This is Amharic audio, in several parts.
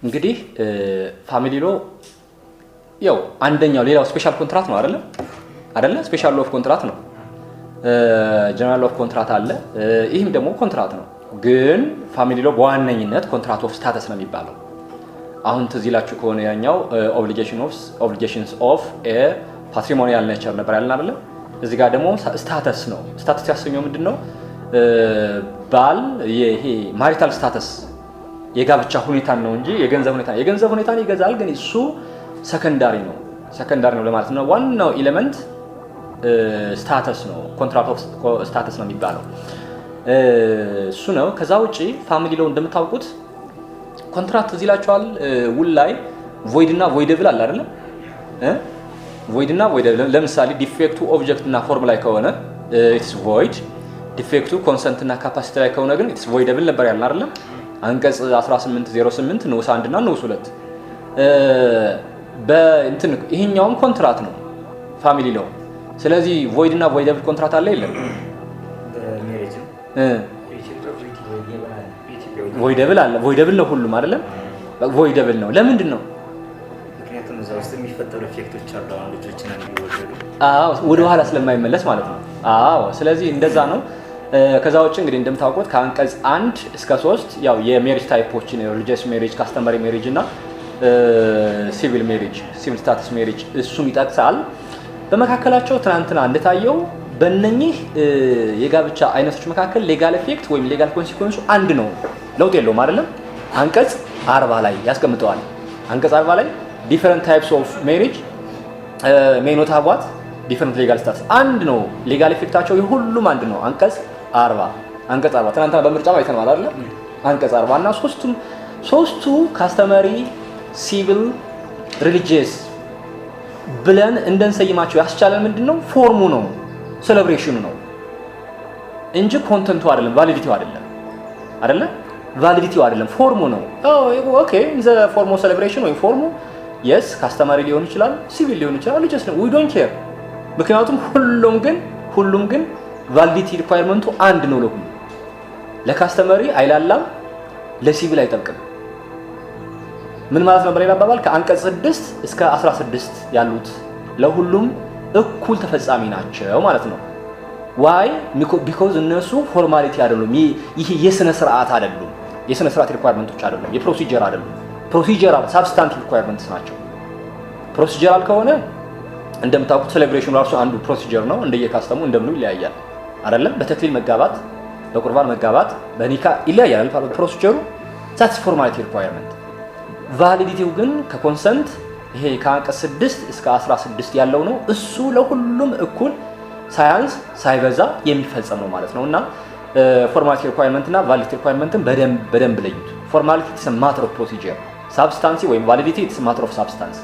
እንግዲህ ፋሚሊ ሎ ያው አንደኛው ሌላው ስፔሻል ኮንትራክት ነው አይደለ ስፔሻል ሎፍ ኮንትራክት ነው። ጀነራል ሎፍ ኮንትራክት አለ። ይህም ደግሞ ኮንትራክት ነው፣ ግን ፋሚሊ ሎ በዋነኝነት ኮንትራክት ኦፍ ስታተስ ነው የሚባለው። አሁን ትዝ ይላችሁ ከሆነ ያኛው ኦብሊጌሽንስ ኦፍ ኤ ፓትሪሞኒያል ኔቸር ነበር ያለን አይደለ? እዚህ ጋር ደግሞ ስታተስ ነው። ስታተስ ያሰኘው ምንድነው? ባል ይሄ ማሪታል ስታተስ የጋብቻ ሁኔታን ነው እንጂ የገንዘብ ሁኔታን ይገዛል፣ ግን እሱ ሰከንዳሪ ነው ለማለት ነው። ዋናው ኤሌመንት ስታተስ ነው፣ ኮንትራክት ኦፍ ስታተስ ነው የሚባለው እሱ ነው። ከዛ ውጪ ፋሚሊ ሎ እንደምታውቁት ኮንትራክት እዚህ ላችኋል። ውል ላይ ቮይድ እና ቮይደብል አለ አይደለ? ቮይድ እና ቮይደብል ለምሳሌ ዲፌክቱ ኦብጀክት እና ፎርም ላይ ከሆነ ኢትስ ቮይድ፣ ዲፌክቱ ኮንሰንት እና ካፓሲቲ ላይ ከሆነ ግን ኢትስ ቮይደብል ነበር ያልን አይደለም? አንቀጽ 1808 ንዑስ 1 እና ንዑስ 2 በእንትን ይሄኛውም ኮንትራክት ነው ፋሚሊ ሎ። ስለዚህ ቮይድ እና ቮይደብል ኮንትራክት አለ የለም? ቮይደብል አለ። ቮይደብል ነው ሁሉም አይደለም? ቮይደብል ነው። ለምንድን ነው? ምክንያቱም እዛ ውስጥ የሚፈጠሩ ኢፌክቶች አሉ። አሁን ልጆችን እንዲወለዱ ወደ ኋላ ስለማይመለስ ማለት ነው። ስለዚህ እንደዛ ነው። ከዛ ውጭ እንግዲህ እንደምታውቁት ከአንቀጽ 1 እስከ 3 ያው የሜሪጅ ታይፖችን ሪሊጂየስ ሜሪጅ፣ ካስተመሪ ሜሪጅ እና ሲቪል ሜሪጅ፣ ሲቪል ስታተስ ሜሪጅ እሱም ይጠቅሳል። በመካከላቸው ትናንትና እንደታየው በእነኚህ የጋብቻ አይነቶች መካከል ሌጋል ኢፌክት ወይም ሌጋል ኮንሲኩዌንሱ አንድ ነው፣ ለውጥ የለውም አይደለም? አንቀጽ 40 ላይ ያስቀምጠዋል። አንቀጽ 40 ላይ ዲፈረንት ታይፕስ ኦፍ ሜሪጅ ሜይ ኖት ሃቭ ዋት ዲፈረንት ሌጋል ስታተስ አንድ ነው። ሌጋል ኢፌክታቸው የሁሉም አንድ ነው። አንቀጽ 40 ትናንትና በምርጫ አይተናል አይደል? አንቀጽ 40 እና ሶስቱ ካስተመሪ፣ ሲቪል፣ ሪሊጂየስ ብለን እንደንሰይማቸው ያስቻለን ምንድነው? ፎርሙ ነው፣ ሴሌብሬሽኑ ነው እንጂ ኮንተንቱ አይደለም፣ ቫሊዲቲው አይደለም፣ ቫሊዲቲው አይደለም፣ ፎርሙ ነው። ኦኬ ዘ ፎርም ኦፍ ሴሌብሬሽን ወይ ፎርሙ የስ ካስተመሪ ሊሆን ይችላል፣ ሲቪል ሊሆን ይችላል፣ ሪሊጂየስ ነው። ዊ ዶንት ኬር። ምክንያቱም ሁሉም ግን ቫሊዲቲ ሪኳየርመንቱ አንድ ነው ለሁሉም። ለካስተመሪ አይላላም፣ ለሲቪል አይጠብቅም። ምን ማለት ነው? በሌላ አባባል ከአንቀጽ 6 እስከ 16 ያሉት ለሁሉም እኩል ተፈጻሚ ናቸው ማለት ነው። ዋይ ቢኮዝ እነሱ ፎርማሊቲ አይደሉም። ይሄ የስነ ስርዓት አይደሉም፣ የስነ ስርዓት ሪኳየርመንቶች አይደሉም፣ የፕሮሲጀር አይደሉም። ፕሮሲጀራል ሳብስታንቲቭ ሪኳየርመንትስ ናቸው። ፕሮሲጀራል ከሆነ እንደምታውቁት ሴሌብሬሽኑ ራሱ አንዱ ፕሮሲጀር ነው። እንደየካስተሙ እንደምኑ ይለያያል አይደለም? በተክሊል መጋባት፣ በቁርባን መጋባት፣ በኒካ ይለያያል ፕሮሲጀሩ። ዛትስ ፎርማሊቲ ሪኳየርመንት። ቫሊዲቲው ግን ከኮንሰንት ይሄ ከአንቀጽ 6 እስከ 16 ያለው ነው። እሱ ለሁሉም እኩል ሳያንስ ሳይበዛ የሚፈጸም ነው ማለት ነው። እና ፎርማሊቲ ሪኳየርመንት እና ቫሊዲቲ ሪኳየርመንትን በደንብ ለዩት። ፎርማሊቲ ኢትስ ማተር ኦፍ ፕሮሲጀር፣ ሳብስታንሲ ወይም ቫሊዲቲ ኢትስ ማተር ኦፍ ሳብስታንስ።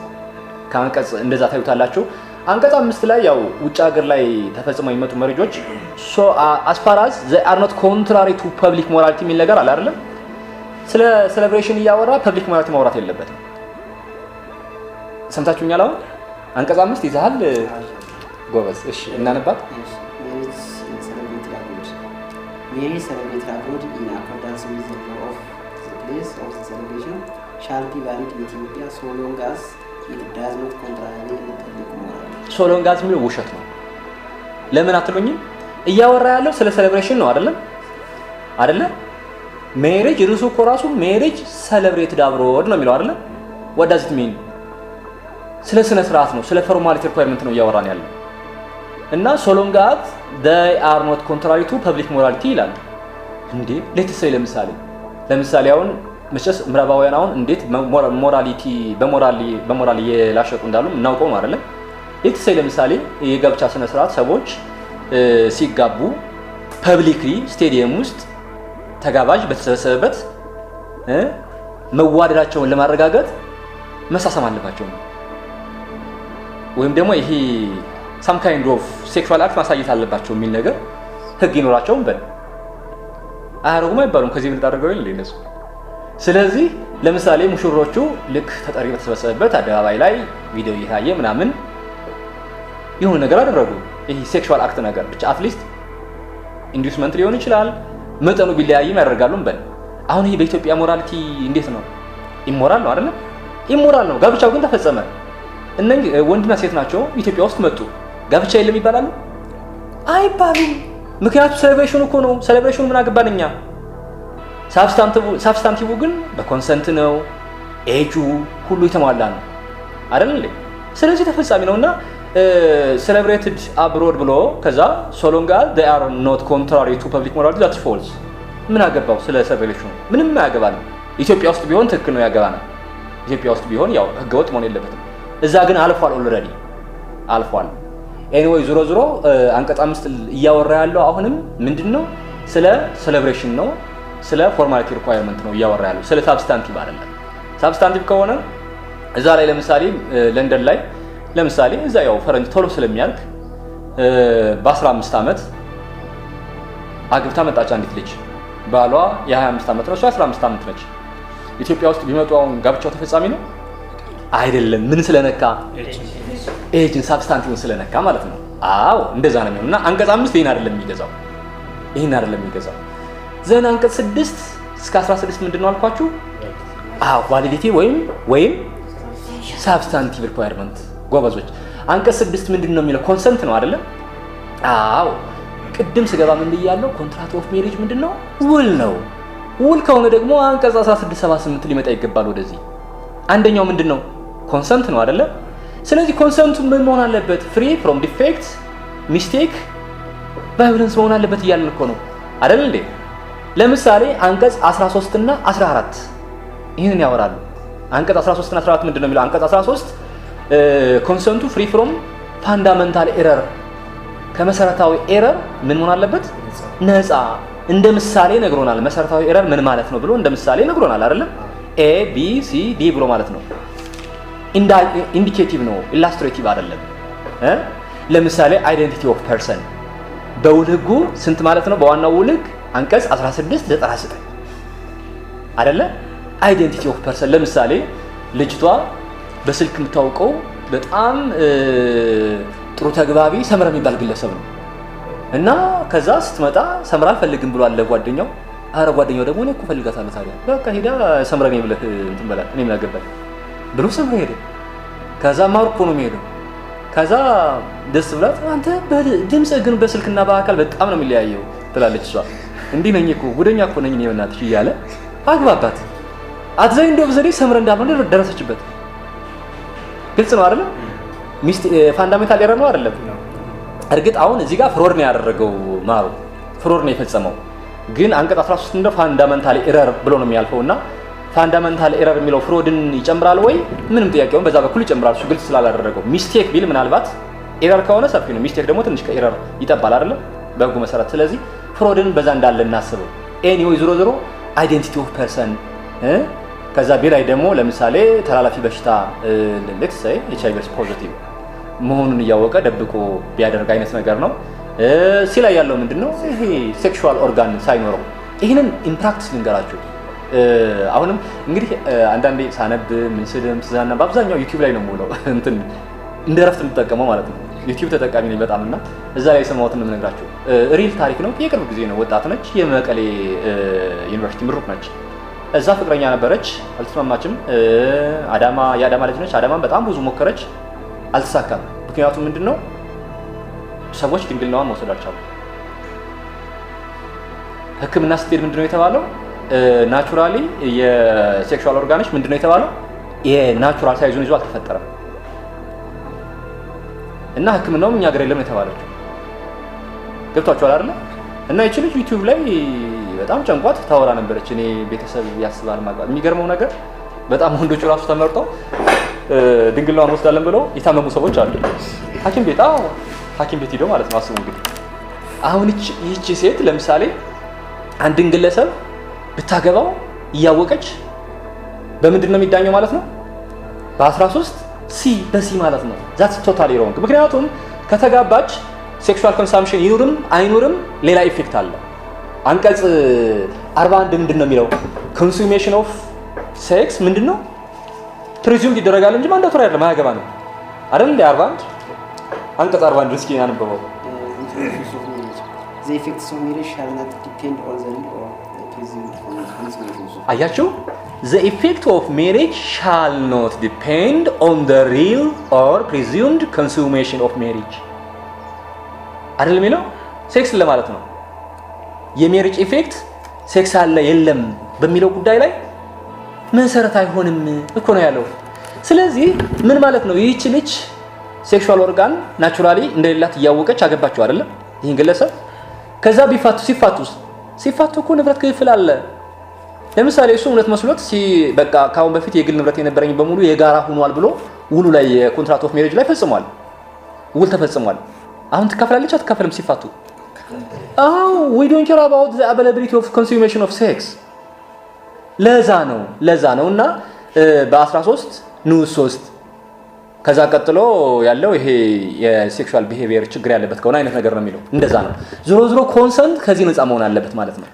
ከአንቀጽ እንደዛ ታዩታላችሁ። አንቀጽ 5 ላይ ያው ውጭ ሀገር ላይ ተፈጽመው የሚመጡ መሪጆች as far as they are not contrary to public morality የሚል ነገር አለ አይደለም? ስለ ሴሌብሬሽን እያወራ ፐብሊክ ሞራሊቲ ማውራት የለበትም። ሰምታችሁኛል? አሁን አንቀጽ 5 ይዛል ጎበዝ። እሺ እናነባት። Marriage celebrated abroad in accordance with the law of the place of the celebration shall be valid in Ethiopia so long as it does not contravene the public morality. so long as የሚለው ውሸት ነው። ለምን አትሉኝም? እያወራ ያለው ስለ ሴሌብሬሽን ነው አይደለ? ሜሪጅ ርዕሱ እኮ ራሱ ሜሪጅ ሴሌብሬትድ አብሮድ ነው የሚለው አይደለ? what does it mean? ስለ ስነ ስርዓት ነው፣ ስለ ፎርማሊቲ ሪኳየርመንት ነው እያወራን ያለው። እና so long as they are not contrary to public morality ይላል። እንዴ ሌትስ ሴይ ለምሳሌ አሁን መቼስ ምዕራባውያን አሁን እንዴት በሞራል የላሸቁ እንዳሉ እናውቀው ነው አይደለ? ሌትስ ሴይ ለምሳሌ የጋብቻ ስነ ስርዓት ሰዎች ሲጋቡ ፐብሊክሊ ስቴዲየም ውስጥ ተጋባዥ በተሰበሰበበት መዋደዳቸውን ለማረጋገጥ መሳሰም አለባቸው ወይም ደግሞ ይሄ some kind of sexual act ማሳየት አለባቸው የሚል ነገር ህግ ይኖራቸውም አያረጉም አይባሉም። ከዚህ ምን ታደርገው ይል ለነሱ። ስለዚህ ለምሳሌ ሙሽሮቹ ልክ ተጠሪ በተሰበሰበበት አደባባይ ላይ ቪዲዮ እየታየ ምናምን የሆነ ነገር አደረጉ። ይሄ ሴክሹዋል አክት ነገር ብቻ አትሊስት ኢንዱስመንት ሊሆን ይችላል፣ መጠኑ ቢለያይም ያደርጋሉ እንበል። አሁን ይሄ በኢትዮጵያ ሞራሊቲ እንዴት ነው? ኢሞራል ነው አይደለም? ኢሞራል ነው። ጋብቻው ግን ተፈጸመ። እነኚህ ወንድና ሴት ናቸው፣ ኢትዮጵያ ውስጥ መጡ። ጋብቻ የለም ይባላሉ? አይባሉም። ምክንያቱም ሴሌብሬሽኑ እኮ ነው። ሴሌብሬሽኑ ምን አገባን እኛ? ሳብስታንቲቭ ግን በኮንሰንት ነው። ኤጁ ሁሉ የተሟላ ነው አይደል እንዴ? ስለዚህ ተፈጻሚ ነውና celebrated abroad ብሎ ከዛ so long as they are not contrary to public morality that's false። ምን አገባው ስለ ሴሌብሬሽኑ? ምንም አያገባንም። ኢትዮጵያ ውስጥ ቢሆን ትክክል ነው ያገባናል። ኢትዮጵያ ውስጥ ቢሆን ያው ህገወጥ መሆን የለበትም። እዛ ግን አልፏል፣ ኦልሬዲ አልፏል። ኤኒዌይ ዞሮ ዞሮ አንቀጽ 5 እያወራ ያለው አሁንም ምንድነው? ስለ ሴሌብሬሽን ነው፣ ስለ ፎርማሊቲ ሪኳየርመንት ነው እያወራ ያለው፣ ስለ ሳብስታንቲቭ አይደለም። ሳብስታንቲቭ ከሆነ እዛ ላይ ለምሳሌ ለንደን ላይ ለምሳሌ እዛ ያው ፈረንጅ ቶሎ ስለሚያልቅ በ15 ዓመት አግብታ መጣች አንዲት ልጅ። ባሏ የ25 ዓመት ነው፣ እሷ 15 ዓመት ነች። ኢትዮጵያ ውስጥ ቢመጡ አሁን ጋብቻው ተፈጻሚ ነው አይደለም? ምን ስለነካ? ኤጅን ሳብስታንቲቭን ስለነካ ማለት ነው። አዎ እንደዛ ነው የሚሆነው። እና አንቀጽ 5 ይሄን አይደለም የሚገዛው፣ ይሄን አይደለም የሚገዛው። ዘን አንቀጽ 6 እስከ 16 ምንድነው አልኳችሁ? አዎ ቫሊዲቲ ወይም ሳብስታንቲቭ ሪኳየርመንት ጎበዞች። አንቀጽ 6 ምንድነው የሚለው? ኮንሰንት ነው አይደለም? አዎ ቅድም ስገባ ምን ብያለሁ? ኮንትራክት ኦፍ ሜሪጅ ምንድነው? ውል ነው። ውል ከሆነ ደግሞ አንቀጽ 1678 ሊመጣ ይገባል ወደዚህ። አንደኛው ምንድነው? ኮንሰንት ነው አይደለ? ስለዚህ ኮንሰንቱ ምን መሆን አለበት? ፍሪ ፍሮም ዲፌክት ሚስቴክ ቫዮለንስ መሆን አለበት እያልን እኮ ነው አይደል እንዴ? ለምሳሌ አንቀጽ 13 እና 14 ይህንን ያወራሉ። አንቀጽ 13 እና 14 ምንድነው የሚለው? አንቀጽ 13 ኮንሰንቱ ፍሪ ፍሮም ፋንዳመንታል ኤረር ከመሰረታዊ ኤረር ምን መሆን አለበት? ነፃ። እንደ ምሳሌ ነግሮናል። መሰረታዊ ኤረር ምን ማለት ነው ብሎ እንደ ምሳሌ ነግሮናል አይደለም? ኤ ቢ ሲ ዲ ብሎ ማለት ነው። ኢንዲኬቲቭ ነው፣ ኢላስትሬቲቭ አይደለም። ለምሳሌ አይደንቲቲ ኦፍ ፐርሰን በውል ህጉ ስንት ማለት ነው? በዋናው ውል ህግ አንቀጽ 1699 አይደለ? አይደንቲቲ ኦፍ ፐርሰን ለምሳሌ ልጅቷ በስልክ የምታውቀው በጣም ጥሩ ተግባቢ ሰምረ የሚባል ግለሰብ ነው እና ከዛ ስትመጣ ሰምራ አልፈልግም ብሎ አለ ጓደኛው። አረ ጓደኛው ደግሞ እኔ እኮ ፈልጋታለሁ ታዲያ በቃ ሄዳ ሰምረ ነኝ ብለህ እንትን በላት እኔ ምን አገባኝ ብሎ ሰምረ ሄደ። ከዛ ማርኮ ነው የሚሄደው። ከዛ ደስ ብላት አንተ በድምጽ ግን በስልክና በአካል በጣም ነው የሚለያየው ትላለች እሷ። እንዲህ ነኝ እኮ ጉደኛ እኮ ነኝ እኔ በእናትሽ እያለ አግባባት። አትዘይ እንደው በዘዴ ሰምረ እንዳልሆነ ደረሰችበት። ግልጽ ነው አይደል? ሚስት ፋንዳሜንታል ኤረር ነው አይደለም? እርግጥ አሁን እዚህ ጋር ፍሮድ ነው ያደረገው ማሩ ፍሮድ ነው የፈጸመው። ግን አንቀጽ 13 እንደ ፋንዳሜንታል ኤረር ብሎ ነው የሚያልፈውና ፋንዳሜንታል ኤረር የሚለው ፍሮድን ይጨምራል ወይ? ምንም ጥያቄውን በዛ በኩል ይጨምራል። እሱ ግልጽ ስላላደረገው ሚስቴክ ቢል ምናልባት ኤረር ከሆነ ሰፊ ነው። ሚስቴክ ደግሞ ትንሽ ከኤረር ይጠባል አይደለም በህጉ መሰረት። ስለዚህ ፍሮድን በዛ እንዳለ እናስበው። ኤኒዌይ ዞሮ ዞሮ አይዴንቲቲ ኦፍ ፐርሰን ከዛ ቢላይ ደግሞ ለምሳሌ ተላላፊ በሽታ ሌትስ ሴይ ኤችአይቪ ፖዚቲቭ መሆኑን እያወቀ ደብቆ ቢያደርግ አይነት ነገር ነው። ሲ ላይ ያለው ምንድነው? ይሄ ሴክሹዋል ኦርጋን ሳይኖረው ይሄንን ኢምፕራክቲስ ልንገራችሁ። አሁንም እንግዲህ አንዳንዴ ሳነብ ምን ስልም ስዛና በአብዛኛው ዩቲዩብ ላይ ነው የምውለው እንትን እንደ ረፍት የምጠቀመው ማለት ነው። ዩቲዩብ ተጠቃሚ ነኝ በጣም እና እዛ ላይ የሰማሁትን የምነግራችሁ ሪል ታሪክ ነው። የቅርብ ጊዜ ነው። ወጣት ነች፣ የመቀሌ ዩኒቨርሲቲ ምሩቅ ነች። እዛ ፍቅረኛ ነበረች፣ አልተስማማችም። የአዳማ ልጅ ነች። አዳማን በጣም ብዙ ሞከረች፣ አልተሳካም። ምክንያቱም ምንድነው ሰዎች ድንግልናዋን መውሰድ አልቻሉም። ሕክምና ስትሄድ ምንድነው የተባለው? ናቹራሊ የሴክሹዋል ኦርጋኖች ምንድነው የተባለው? የናቹራል ሳይዙን ይዞ አልተፈጠረም እና ሕክምናውም እኛ ሀገር የለም የተባለው። ገብቷችኋል አይደል? እና ይቺ ልጅ ዩቲዩብ ላይ በጣም ጨንቋት ታወራ ነበረች። እኔ ቤተሰብ ያስባል ማግባት። የሚገርመው ነገር በጣም ወንዶቹ ራሱ ተመርጠው ድንግልናዋን ወስዳለን ብለው የታመሙ ሰዎች አሉ። ሐኪም ቤት ሄደው ማለት ነው። አስቡ እንግዲህ አሁን ይቺ ሴት ለምሳሌ አንድን ግለሰብ ብታገባው እያወቀች በምንድን ነው የሚዳኘው ማለት ነው? በ13 በሲ ማለት ነው። ዛትስ ቶታሊ ሮንግ። ምክንያቱም ከተጋባች ሴክሹዋል ኮንሳምፕሽን ይኑርም አይኑርም ሌላ ኢፌክት አለ። አንቀጽ 41 ምንድን ነው የሚለው? ኮንሱሜሽን ኦፍ ሴክስ ምንድን ነው? ፕሪዚዩም ይደረጋል እንጂ ማንዳቶሪ አይደለም። አያገባ ነው አይደል? እንደ 41 አንቀጽ 41 እስኪ ያነበበው the effects of marriage shall not depend on the real or presumed consummation. አያችሁ the effect of marriage shall not depend on the real or presumed consummation of marriage አይደለም የሚለው ሴክስ ለማለት ነው። የሜሪጅ ኢፌክት ሴክስ አለ የለም በሚለው ጉዳይ ላይ መሰረት አይሆንም እኮ ነው ያለው። ስለዚህ ምን ማለት ነው? ይህች ልጅ ሴክሹዋል ኦርጋን ናቹራሊ እንደሌላት እያወቀች አገባቸው አይደለም ይህን ግለሰብ። ከዛ ሲፋቱ እኮ ንብረት ክፍል አለ። ለምሳሌ እሱ እውነት መስሎት በቃ ካሁን በፊት የግል ንብረት የነበረኝ በሙሉ የጋራ ሆኗል ብሎ ውሉ ላይ የኮንትራክት ኦፍ ሜሪጅ ላይ ፈጽሟል፣ ውል ተፈጽሟል። አሁን ትካፈላለች አትካፈልም ሲፋቱ? we don't care about the availability of consummation of sex። ለዛ ነው እና በ13 ንዑስ 3 ከዛ ቀጥሎ ያለው ይሄ የሴክሹዋል ቢሄቪየር ችግር ያለበት ከሆነ አይነት ነገር ነው የሚለው። እንደዛ ነው። ዞሮ ኮንሰንት ከዚህ ነፃ መሆን አለበት ማለት ነው።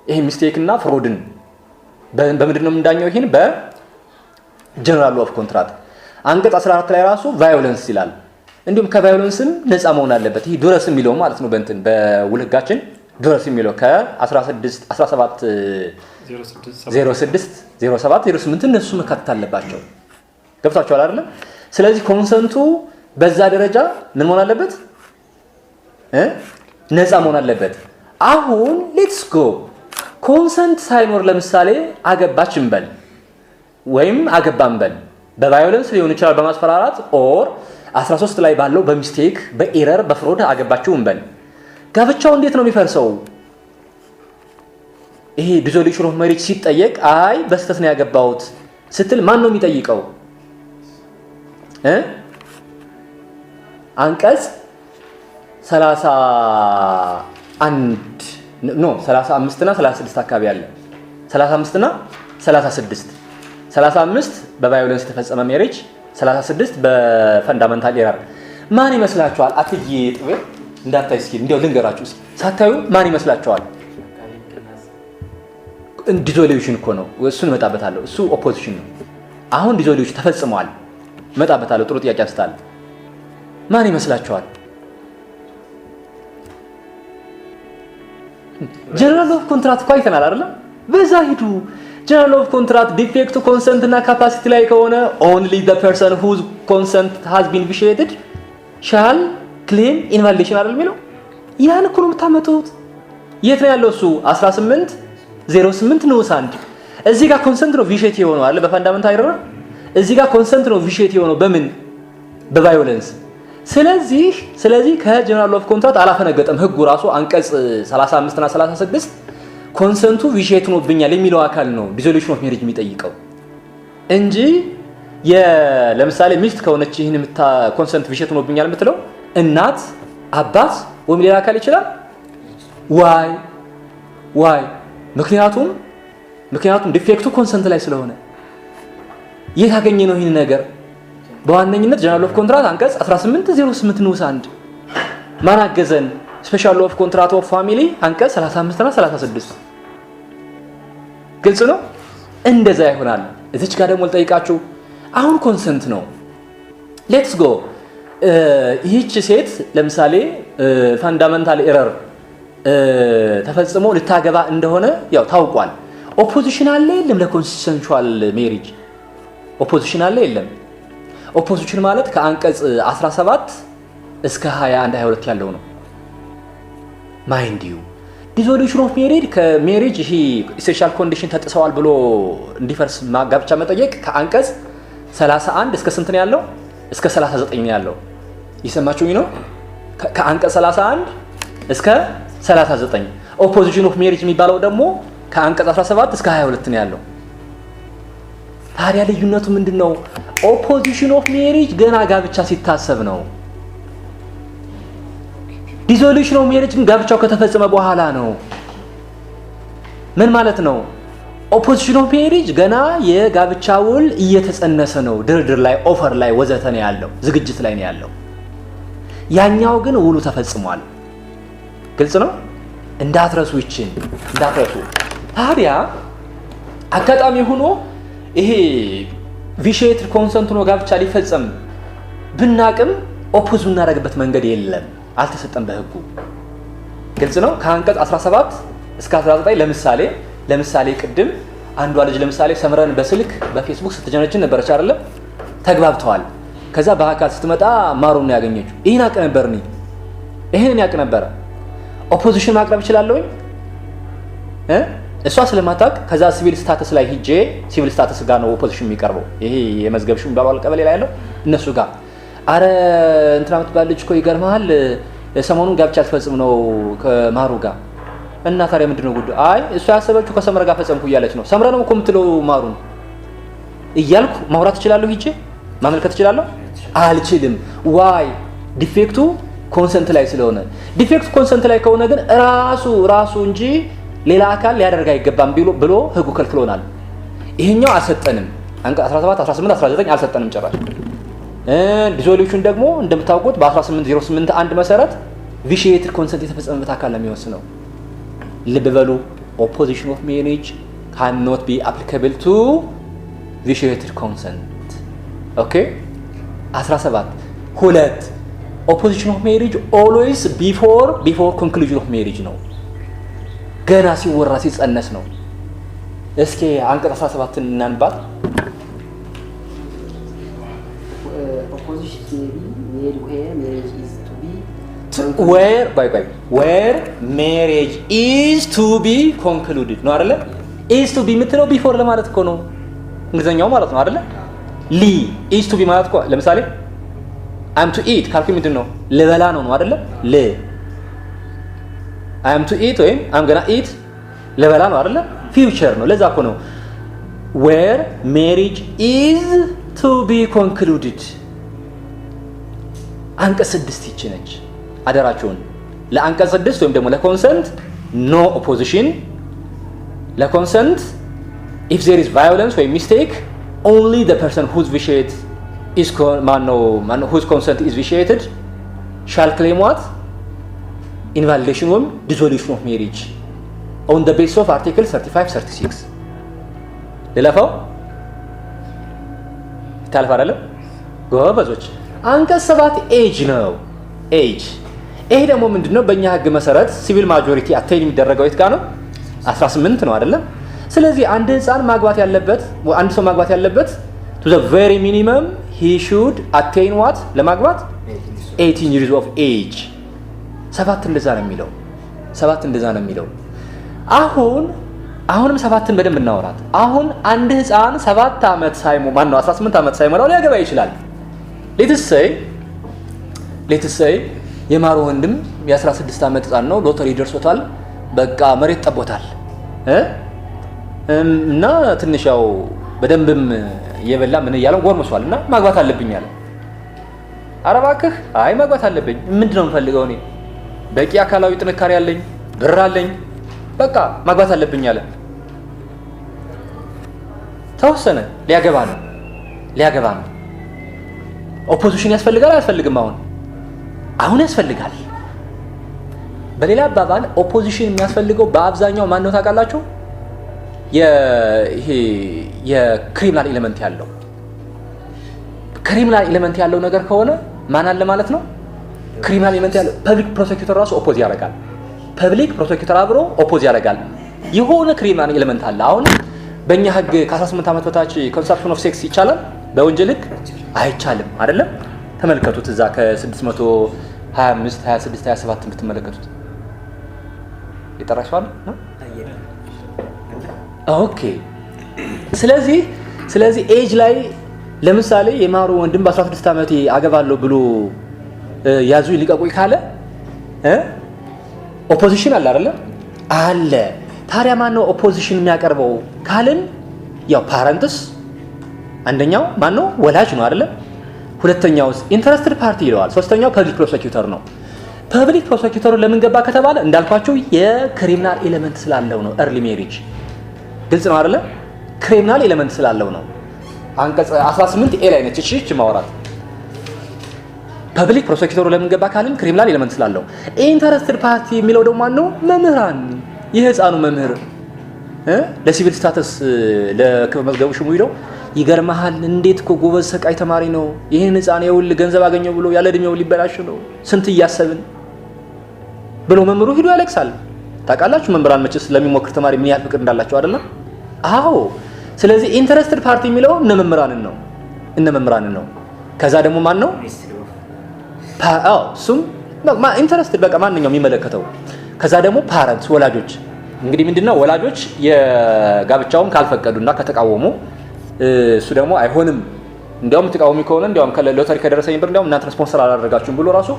ይሄ ሚስቴክ እና ፍሮድን በምንድን ነው የምንዳኘው? ይሄን በጀነራል ኦፍ ኮንትራክት አንቀጽ 14 ላይ ራሱ ቫዮለንስ ይላል። እንዲሁም ከቫዮለንስም ነፃ መሆን አለበት። ይሄ ዱረስ የሚለው ማለት ነው። በውል ህጋችን ዱረስ የሚለው ከ16 17 06 07 08 እነሱ መካተት አለባቸው። ገብታችኋል አይደል? ስለዚህ ኮንሰንቱ በዛ ደረጃ ምን መሆን አለበት? ነፃ መሆን አለበት። አሁን ሌትስ ጎ ኮንሰንት ሳይኖር ለምሳሌ አገባች እንበል ወይም አገባ እንበል፣ በቫዮለንስ ሊሆን ይችላል በማስፈራራት ኦር 13 ላይ ባለው በሚስቴክ በኤረር በፍሮድ አገባችሁ እንበል። ጋብቻው እንዴት ነው የሚፈርሰው? ይሄ ዲዞሉሽን ኦፍ ሜሪጅ ሲጠየቅ አይ በስተት ነው ያገባሁት ስትል ማን ነው የሚጠይቀው? አንቀጽ 35 እና 36 አካባቢ አለ። 35 እና 36 35 በቫዮለንስ የተፈጸመ ሜሪጅ፣ 36 በፈንዳመንታል ኤረር። ማን ይመስላችኋል? አትዬ ጥብ እንዳታይ እስኪ እንዲያው ልንገራችሁ እስኪ ሳታዩ ማን ይመስላችኋል? ዲዞሉሽን እኮ ነው። እሱን እመጣበታለሁ። እሱ ኦፖዚሽን ነው። አሁን ዲዞሉሽን ተፈጽሟል። እመጣበታለሁ። ጥሩ ጥያቄ አንስታል። ማን ይመስላችኋል? ጀነራል ኦፍ ኮንትራክት እኮ አይተናል አይደል? በዛ ሂዱ። ጀነራል ኦፍ ኮንትራክት ዲፌክት ኮንሰንት እና ካፓሲቲ ላይ ከሆነ only the person whose consent has been vitiated shall claim invalidation አይደል የሚለው? ያን እኮ ነው የምታመጡት። የት ነው ያለው እሱ? 18 08 ንዑስ 1 እዚህ ጋር ኮንሰንት ነው ቪሼት የሆነው አለ በፈንዳመንታል ኤረር። እዚህ ጋር ኮንሰንት ነው ቪሼት የሆነው በምን? በቫዮለንስ። ስለዚህ ከጀነራል ኦፍ ኮንትራክት አላፈነገጠም ህጉ ራሱ አንቀጽ 35 እና 36 ኮንሰንቱ ቪሼት ሆኖብኛል የሚለው አካል ነው ዲዞሉሽን ኦፍ ሜሪጅ የሚጠይቀው እንጂ ለምሳሌ ሚስት ከሆነች ይህን ኮንሰንት ቪሼት ሆኖብኛል የምትለው እናት፣ አባት ወይም ሌላ አካል ይችላል። ዋይ ምክንያቱም ዲፌክቱ ኮንሰንት ላይ ስለሆነ የት አገኘ ነው ይህን ነገር? በዋነኝነት ጀነራል ኦፍ ኮንትራክት አንቀጽ 18 08 ንዑስ 1 ማን አገዘን? ስፔሻል ኦፍ ኮንትራክት ኦፍ ፋሚሊ አንቀጽ 35 እና 36 ግልጽ ነው። እንደዛ ይሆናል። እዚች ጋር ደግሞ ልጠይቃችሁ። አሁን ኮንሰንት ነው። ሌትስ ጎ ይህች ሴት ለምሳሌ ፋንዳመንታል ኤረር ተፈጽሞ ልታገባ እንደሆነ ያው ታውቋል። ኦፖዚሽን አለ የለም? ለኮንሰንቹዋል ሜሪጅ ኦፖዚሽን አለ የለም? ኦፖዚሽን ማለት ከአንቀጽ 17 እስከ 21 22 ያለው ነው። ማይንድ ዩ ዲዞሉሽን ኦፍ ሜሪጅ ከሜሪጅ ይሄ ኢሴንሻል ኮንዲሽን ተጥሰዋል ብሎ እንዲፈርስ ጋብቻ መጠየቅ ከአንቀጽ 31 እስከ ስንት ነው ያለው? እስከ 39 ነው ያለው። ይሰማችሁኝ ነው? ከአንቀጽ 31 እስከ 39። ኦፖዚሽን ኦፍ ሜሪጅ የሚባለው ደግሞ ከአንቀጽ 17 እስከ 22 ነው ያለው። ታዲያ ልዩነቱ ምንድነው? ኦፖዚሽን ኦፍ ሜሪጅ ገና ጋብቻ ሲታሰብ ነው። ዲዞሉሽን ኦፍ ሜሪጅ ግን ጋብቻው ከተፈጸመ በኋላ ነው። ምን ማለት ነው? ኦፖዚሽን ኦፍ ሜሪጅ ገና የጋብቻ ውል እየተጸነሰ ነው፣ ድርድር ላይ ኦፈር ላይ ወዘተ ነው ያለው፣ ዝግጅት ላይ ነው ያለው። ያኛው ግን ውሉ ተፈጽሟል። ግልጽ ነው። እንዳትረሱ ይችን እንዳትረሱ። ታዲያ አጋጣሚ ሆኖ ይሄ ቪሼት ኮንሰንት ነው ጋብቻ ሊፈጸም ብናቅም ኦፖዝ ብናደርግበት መንገድ የለም፣ አልተሰጠም በህጉ። ግልጽ ነው። ከአንቀጽ 17 እስከ 19 ለምሳሌ ቅድም አንዷ ልጅ ለምሳሌ ሰምረን በስልክ በፌስቡክ ስትጀነችን ነበረች አይደለም? ተግባብተዋል። ከዛ በአካል ስትመጣ ማሩን ነው ያገኘችው። ይሄን አቅ ነበር እኔ ይሄን ያቅ ነበር። ኦፖዚሽን ማቅረብ እችላለሁኝ እሷ ስለማታውቅ ከዛ ሲቪል ስታተስ ላይ ሂጄ ሲቪል ስታተስ ጋር ነው ኦፖዚሽን የሚቀርበው። ይሄ የመዝገብ ሹም ባባል ቀበሌ ላይ ያለው እነሱ ጋር አረ እንትና የምትባል ልጅ እኮ ይገርምሃል ሰሞኑን ጋብቻ ልትፈጽም ነው ከማሩ ጋር እና ታዲያ ምንድነው ጉዳዩ? አይ እሷ ያሰበችው ከሰምረ ጋር ፈጸምኩ እያለች ነው። ሰምረ ነው እኮ የምትለው ማሩን እያልኩ ማውራት እችላለሁ፣ ሂጄ ማመልከት እችላለሁ? አልችልም። ዋይ ዲፌክቱ ኮንሰንት ላይ ስለሆነ። ዲፌክቱ ኮንሰንት ላይ ከሆነ ግን ራሱ እንጂ ሌላ አካል ሊያደርግ አይገባም ብሎ ህጉ ከልክሎናል። ይሄኛው አልሰጠንም። አንቀጽ 17፣ 18፣ 19 አልሰጠንም ጭራሽ። ዲዞሉሽን ደግሞ እንደምታውቁት በ1808 መሰረት ቪሺየትድ ኮንሰንት የተፈጸመበት አካል ነው የሚወስነው። ልብ በሉ ኦፖዚሽን ኦፍ ሜሪጅ ካን ኖት ቢ አፕሊካብል ቱ ቪሺየትድ ኮንሰንት። ኦኬ 17 ሁለት ኦፖዚሽን ኦፍ ሜሪጅ ኦልዌይስ ቢፎር ኮንክሉዥን ኦፍ ሜሪጅ ነው። ገና ሲወራ ሲጸነስ ነው። እስኪ አንቀጽ 17 እናንባት። where marriage is to be concluded ነው አይደለ? is to be የምትለው ቢፎር ለማለት እኮ ነው እንግሊዘኛው ማለት ነው አይደለ? ሊ is to be ማለት እኮ ለምሳሌ I'm to eat ካልኩ ምንድን ነው? ልበላ ነው አይደለ? ል I'm to eat ወይም I'm gonna eat ልበላ ነው አይደለ? ፊውቸር ነው። ለዛ እኮ ነው where marriage is to be concluded። አንቀጽ 6 ይቺ ነች። አደራችሁን ለአንቀጽ 6 ወይም ደግሞ ለኮንሰንት ኖ ኦፖዚሽን። ለኮንሰንት if there is violence or mistake only the person whose vitiate is whose consent is vitiated shall claim what? Invalidation or dissolution of marriage on the basis of article 35-36 ለለፈው ታልፋ አይደለም ጎበዞች። አንቀጽ 7 ኤጅ ነው። ኤጅ ይሄ ደግሞ ምንድነው? በእኛ ህግ መሰረት ሲቪል ማጆሪቲ አቴን የሚደረገው የት ጋር ነው? 18 ነው አይደለም? ስለዚህ አንድ ህፃን ማግባት ያለበት አንድ ሰው ማግባት ያለበት to the very minimum he should attain what? ለማግባት 18 years of age። 7 እንደዛ ነው የሚለው። 7 እንደዛ ነው የሚለው። አሁንም 7ን በደንብ እናወራት። አሁን አንድ ህፃን 7 አመት ሳይሞላው ማነው 18 አመት ሳይሞላው ሊያገባ ይችላል። ሌትስ ሴይ የማሩ ወንድም የ16 አመት ህፃን ነው። ሎተሪ ደርሶታል። በቃ መሬት ጠቦታል እና ትንሽ ያው በደንብም እየበላ ምን እያለው ጎርምሷል እና ማግባት አለብኝ አለ። ኧረ እባክህ አይ ማግባት አለብኝ። ምንድነው የምፈልገው? እኔ በቂ አካላዊ ጥንካሬ አለኝ፣ ብር አለኝ፣ በቃ ማግባት አለብኝ አለ። ተወሰነ። ሊያገባ ነው። ኦፖዚሽን ያስፈልጋል አያስፈልግም? አሁን ያስፈልጋል። በሌላ አባባል ኦፖዚሽን የሚያስፈልገው በአብዛኛው ማን ነው ታውቃላችሁ? ይሄ የክሪሚናል ኤሌመንት ያለው ክሪሚናል ኤሌመንት ያለው ነገር ከሆነ ማን አለ ማለት ነው? ክሪሚናል ኤሌመንት ያለው ፐብሊክ ፕሮሲኪዩተር ራሱ ኦፖዝ ያደርጋል። ፐብሊክ ፕሮሲኪዩተር አብሮ ኦፖዝ ያደርጋል። የሆነ ክሪሚናል ኤሌመንት አለ። አሁን በእኛ ህግ ከ18 ዓመት በታች ኮንሰፕሽን ኦፍ ሴክስ ይቻላል? በወንጀል ህግ አይቻልም አይደለም? ተመልከቱት እዛ ከ625 26 27 ብትመለከቱት ይጠራሻል ነው። ኦኬ ስለዚህ ኤጅ ላይ ለምሳሌ የማሩ ወንድም በ16 ዓመት አገባለሁ ብሎ ያዙ ይልቀቁኝ ካለ ኦፖዚሽን አለ አይደል? አለ። ታዲያ ማን ነው ኦፖዚሽን የሚያቀርበው ካልን ያው ፓረንትስ አንደኛው ማን ነው? ወላጅ ነው አይደል? ሁለተኛውስ ኢንተረስትድ ፓርቲ ይለዋል። ሶስተኛው ፐብሊክ ፕሮሲኪዩተር ነው። ፐብሊክ ፕሮሲኪዩተሩ ለምን ገባ ከተባለ እንዳልኳችሁ የክሪሚናል ኤሌመንት ስላለው ነው። ኤርሊ ሜሪጅ ግልጽ ነው አይደል? ክሪሚናል ኤሌመንት ስላለው ነው። አንቀጽ 18 ኤ ላይ ነች እቺ ማውራት። ፐብሊክ ፕሮሲኪዩተሩ ለምን ገባ ካልን ክሪሚናል ኤሌመንት ስላለው። ኢንተረስትድ ፓርቲ የሚለው ደግሞ ማን ነው? መምህራን። የህፃኑ መምህር ለሲቪል ስታተስ ለመዝገቡ ሽሙ ይለው ይገርመሃል፣ እንዴት እኮ ጎበዝ ሰቃይ ተማሪ ነው፣ ይህን ህፃን የውል ገንዘብ አገኘው ብሎ ያለ እድሜው ሊበላሽ ነው፣ ስንት እያሰብን ብሎ መምህሩ ሂዶ ያለቅሳል። ታውቃላችሁ መምህራን መቼስ ለሚሞክር ተማሪ ምን ያህል ፍቅር እንዳላቸው አይደለም? አዎ። ስለዚህ ኢንተረስትድ ፓርቲ የሚለው እነ መምህራንን ነው። ከዛ ደግሞ ማን ነው? እሱም ኢንተረስትድ በቃ ማንኛውም የሚመለከተው። ከዛ ደግሞ ፓረንትስ ወላጆች። እንግዲህ ምንድነው ወላጆች የጋብቻውን ካልፈቀዱና ከተቃወሙ እሱ ደግሞ አይሆንም እንዲያውም ተቃዋሚ ከሆነ እንዲያውም ሎተሪ ከደረሰኝ ብር እንዲያውም እናንተ ስፖንሰር አላደረጋችሁም ብሎ ራሱ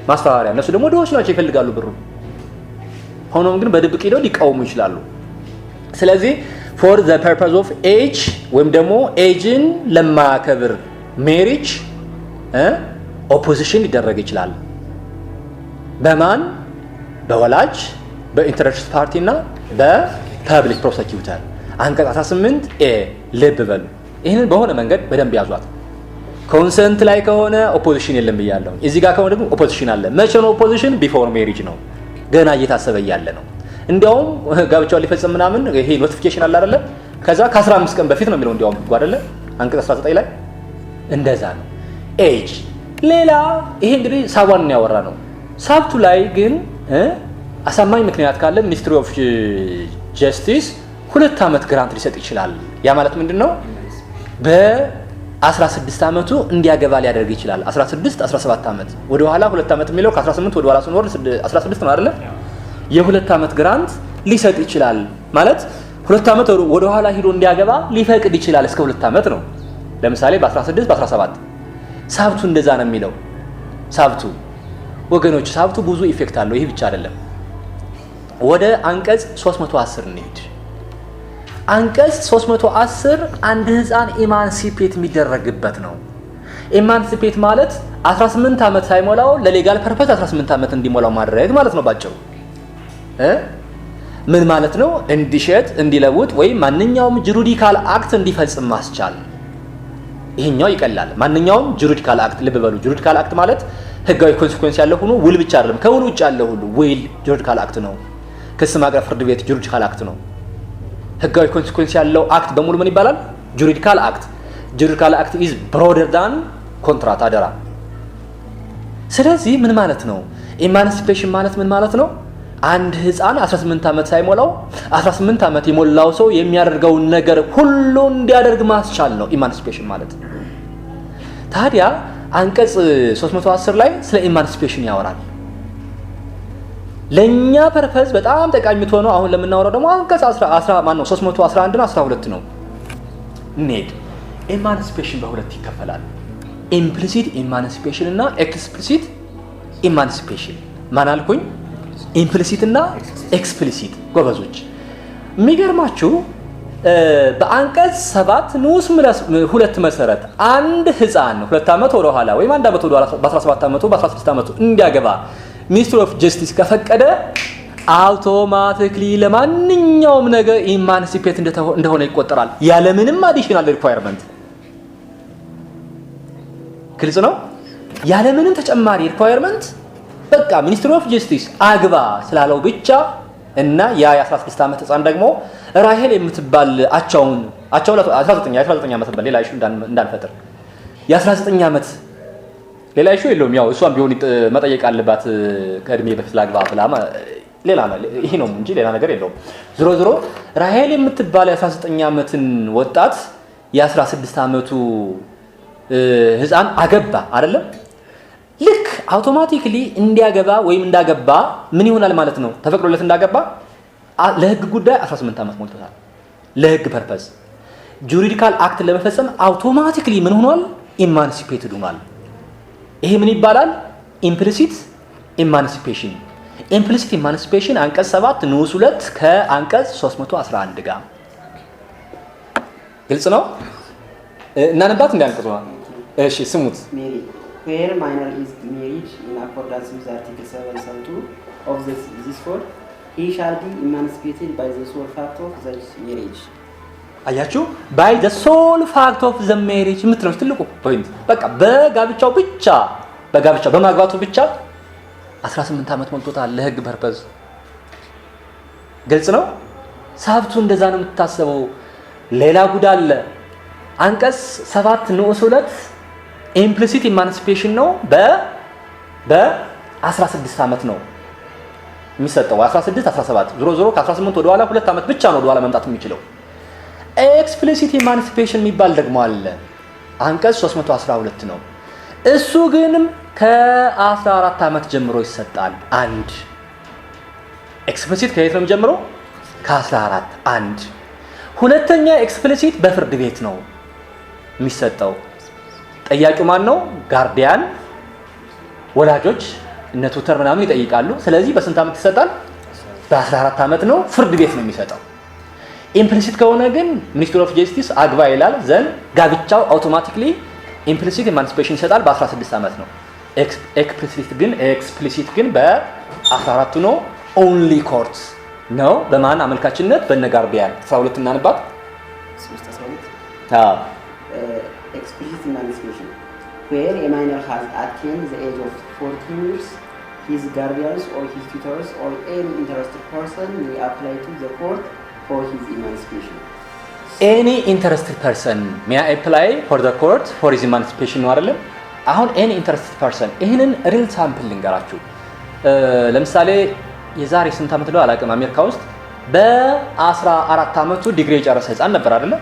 ማስፈራሪያ። እነሱ ደግሞ ድሆች ናቸው ይፈልጋሉ ብሩ። ሆኖም ግን በድብቅ ሄደው ሊቃወሙ ይችላሉ። ስለዚህ for the purpose of age ወይም ደግሞ ኤጅን ለማያከብር ሜሪጅ ኦፖዚሽን ሊደረግ ይችላል። በማን? በወላጅ፣ በኢንተረስት ፓርቲ እና በፐብሊክ ፕሮሰኪዩተር። አንቀጽ 18 ኤ ልብ በሉ። ይህንን በሆነ መንገድ በደንብ ያዟት። ኮንሰንት ላይ ከሆነ ኦፖዚሽን የለም ብያለሁ። እዚህ ጋር ከሆነ ደግሞ ኦፖዚሽን አለ። መቼ ነው ኦፖዚሽን? ቢፎር ሜሪጅ ነው፣ ገና እየታሰበ እያለ ነው። እንዲያውም ጋብቻውን ሊፈጽም ምናምን ይሄ ኖቲፊኬሽን አለ አይደለ? ከዛ ከ15 ቀን በፊት ነው የሚለው እንዲያውም ህጉ አይደለ? አንቀጽ 19 ላይ እንደዛ ነው። ኤጅ ሌላ ይሄ እንግዲህ ሳቧን ያወራ ነው። ሳብቱ ላይ ግን አሳማኝ ምክንያት ካለ ሚኒስትሪ ኦፍ ጀስቲስ 2 ዓመት ግራንት ሊሰጥ ይችላል። ያ ማለት ምንድነው? በ16 ዓመቱ እንዲያገባ ሊያደርግ ይችላል። 16 17 ዓመት ወደ ኋላ 2 ዓመት የሚለው ከ18 ወደ ኋላ ስንወርድ 16 ነው አይደለ? የ2 ዓመት ግራንት ሊሰጥ ይችላል ማለት 2 ዓመት ወደ ኋላ ሄዶ እንዲያገባ ሊፈቅድ ይችላል። እስከ 2 ዓመት ነው። ለምሳሌ በ16 በ17 ሳብቱ እንደዛ ነው የሚለው። ሳብቱ ወገኖች ሳብቱ ብዙ ኢፌክት አለው። ይሄ ብቻ አይደለም። ወደ አንቀጽ 310 እንሂድ። አንቀጽ 310 አንድ ህፃን ኢማንሲፔት የሚደረግበት ነው። ኢማንሲፔት ማለት 18 ዓመት ሳይሞላው ለሌጋል ፐርፐስ 18 ዓመት እንዲሞላው ማድረግ ማለት ነው ባጭሩ። ምን ማለት ነው? እንዲሸጥ፣ እንዲለውጥ ወይም ማንኛውም ጁሪዲካል አክት እንዲፈጽም ማስቻል። ይሄኛው ይቀላል። ማንኛውም ጁሪዲካል አክት ልብ በሉ። ጁሪዲካል አክት ማለት ህጋዊ ኮንሲኩዌንስ ያለው ሆኖ ውል ብቻ አይደለም። ከውል ውጭ ያለው ሁሉ ዊል ጁሪዲካል አክት ነው። ክስ ማቅረብ ፍርድ ቤት ጁሪዲካል አክት ነው። ህጋዊ ኮንሲኩዌንስ ያለው አክት በሙሉ ምን ይባላል? ጁሪዲካል አክት። ጁሪዲካል አክት ኢዝ ብሮደር ዳን ኮንትራት አደራ። ስለዚህ ምን ማለት ነው? ኢማንሲፔሽን ማለት ምን ማለት ነው? አንድ ህፃን 18 ዓመት ሳይሞላው 18 ዓመት የሞላው ሰው የሚያደርገውን ነገር ሁሉ እንዲያደርግ ማስቻል ነው ኢማንሲፔሽን ማለት። ታዲያ አንቀጽ 310 ላይ ስለ ኢማንሲፔሽን ያወራል። ለኛ ፐርፐዝ በጣም ጠቃሚ የሆነው አሁን ለምናወራው ደግሞ አንቀጽ 311 እና 12 ነው። ኔድ ኢማንሲፔሽን በሁለት ይከፈላል። ኢምፕሊሲት ኢማንሲፔሽን እና ኤክስፕሊሲት ኢማንሲፔሽን። ማን አልኩኝ? ኢምፕሊሲት እና ኤክስፕሊሲት። ጎበዞች የሚገርማችሁ በአንቀጽ 7 ንዑስ 2 መሰረት አንድ ህፃን 2 ዓመት ወደ ኋላ ወይም 1 ዓመት ወደ ኋላ በ17 ዓመቱ በ16 ዓመቱ እንዲያገባ ሚኒስትሪ ኦፍ ጀስቲስ ከፈቀደ አውቶማቲክሊ ለማንኛውም ነገር ኢማንሲፔት እንደሆነ ይቆጠራል ያለምንም አዲሽናል ሪኳየርመንት። ግልጽ ነው። ያለምንም ተጨማሪ ሪኳየርመንት በቃ ሚኒስትሪ ኦፍ ጀስቲስ አግባ ስላለው ብቻ እና የ16 ዓመት ህፃን ደግሞ ራሄል የምትባል አቻው 19 ዓመት ሌላ ኢሹ እንዳንፈጥር የ19 ዓመት ሌላ ኢሹ የለውም። ያው እሷም ቢሆን መጠየቅ አለባት ከእድሜ በፊት ላግባ ብላ ሌላ ይሄ ነው እንጂ ሌላ ነገር የለውም። ዝሮ ራሄል የምትባል የ19 ዓመትን ወጣት የ16 ዓመቱ ህፃን አገባ አይደለም። ልክ አውቶማቲክሊ እንዲያገባ ወይም እንዳገባ ምን ይሆናል ማለት ነው? ተፈቅዶለት እንዳገባ ለህግ ጉዳይ 18 ዓመት ሞልቶታል። ለህግ ፐርፐዝ ጁሪዲካል አክት ለመፈጸም አውቶማቲክሊ ምን ሆኗል? ኢማንሲፔትድ ሆኗል። ይሄ ምን ይባላል? ኢምፕሊሲት ኢማንሲፔሽን። ኢምፕሊሲት ኢማንሲፔሽን አንቀጽ 7 ንዑስ 2 ከአንቀጽ 311 ጋር ግልጽ ነው። እናንባት እንዲያንቀጽ ነው። እሺ ስሙት። Where minor is married in accordance with Article 7(2) of this code, he shall be emancipated by the sole fact of the marriage. አያችሁ? by the sole fact of the marriage የምትለው ትልቁ ፖይንት በቃ በጋብቻው ብቻ በማግባቱ ብቻ 18 ዓመት ሞልቶታል ለህግ ፐርፐዝ። ግልጽ ነው። ሳብቱ እንደዛ ነው የምታስበው። ሌላ ጉዳይ አለ። አንቀጽ 7 ንዑስ 2 ኢምፕሊሲት ኢማንሲፔሽን ነው። በ16 ዓመት ነው የሚሰጠው። 16 17 ዞሮ ከ18 ወደ ኋላ 2 ዓመት ብቻ ነው ወደ ኋላ መምጣት የሚችለው። ኤክስፕሊሲት ኢማንሲፔሽን የሚባል ደግሞ አለ። አንቀጽ 312 ነው። እሱ ግን ከ14 ዓመት ጀምሮ ይሰጣል። አንድ ኤክስፕሊሲት ከየት ነው የሚጀምረው? ከ14 አንድ። ሁለተኛ ኤክስፕሊሲት በፍርድ ቤት ነው የሚሰጠው። ጠያቂው ማን ነው? ጋርዲያን፣ ወላጆች እነ ቱተር ምናምን ይጠይቃሉ። ስለዚህ በስንት ዓመት ይሰጣል? በ14 ዓመት ነው። ፍርድ ቤት ነው የሚሰጠው። ኢምፕሊሲት ከሆነ ግን ሚኒስትሪ ኦፍ ጀስቲስ አግባ ይላል። ዘን ጋብቻው አውቶማቲክሊ ኢምፕሊሲት ኢማንሲፔሽን ይሰጣል። በ16 ዓመት ነው። ኤክስፕሊሲት ግን በ14 ነው። ኦንሊ ኮርት ነው። በማን አመልካችነት? በነ ጋርዲያን 12 እናንባት 312 explicit emancipation where a minor has attained the age of 14 years, his guardians or his tutors or any interested person may apply to the court for his emancipation. Any interested person may apply for the court for his emancipation ነው አይደለም? አሁን any interested person ይሄንን ሪል ሳምፕል ልንገራችሁ። ለምሳሌ የዛሬ ስንት ዓመት ነው አላውቅም፣ አሜሪካ ውስጥ በ14 ዓመቱ ዲግሪ የጨረሰ ህፃን ነበር አይደለ?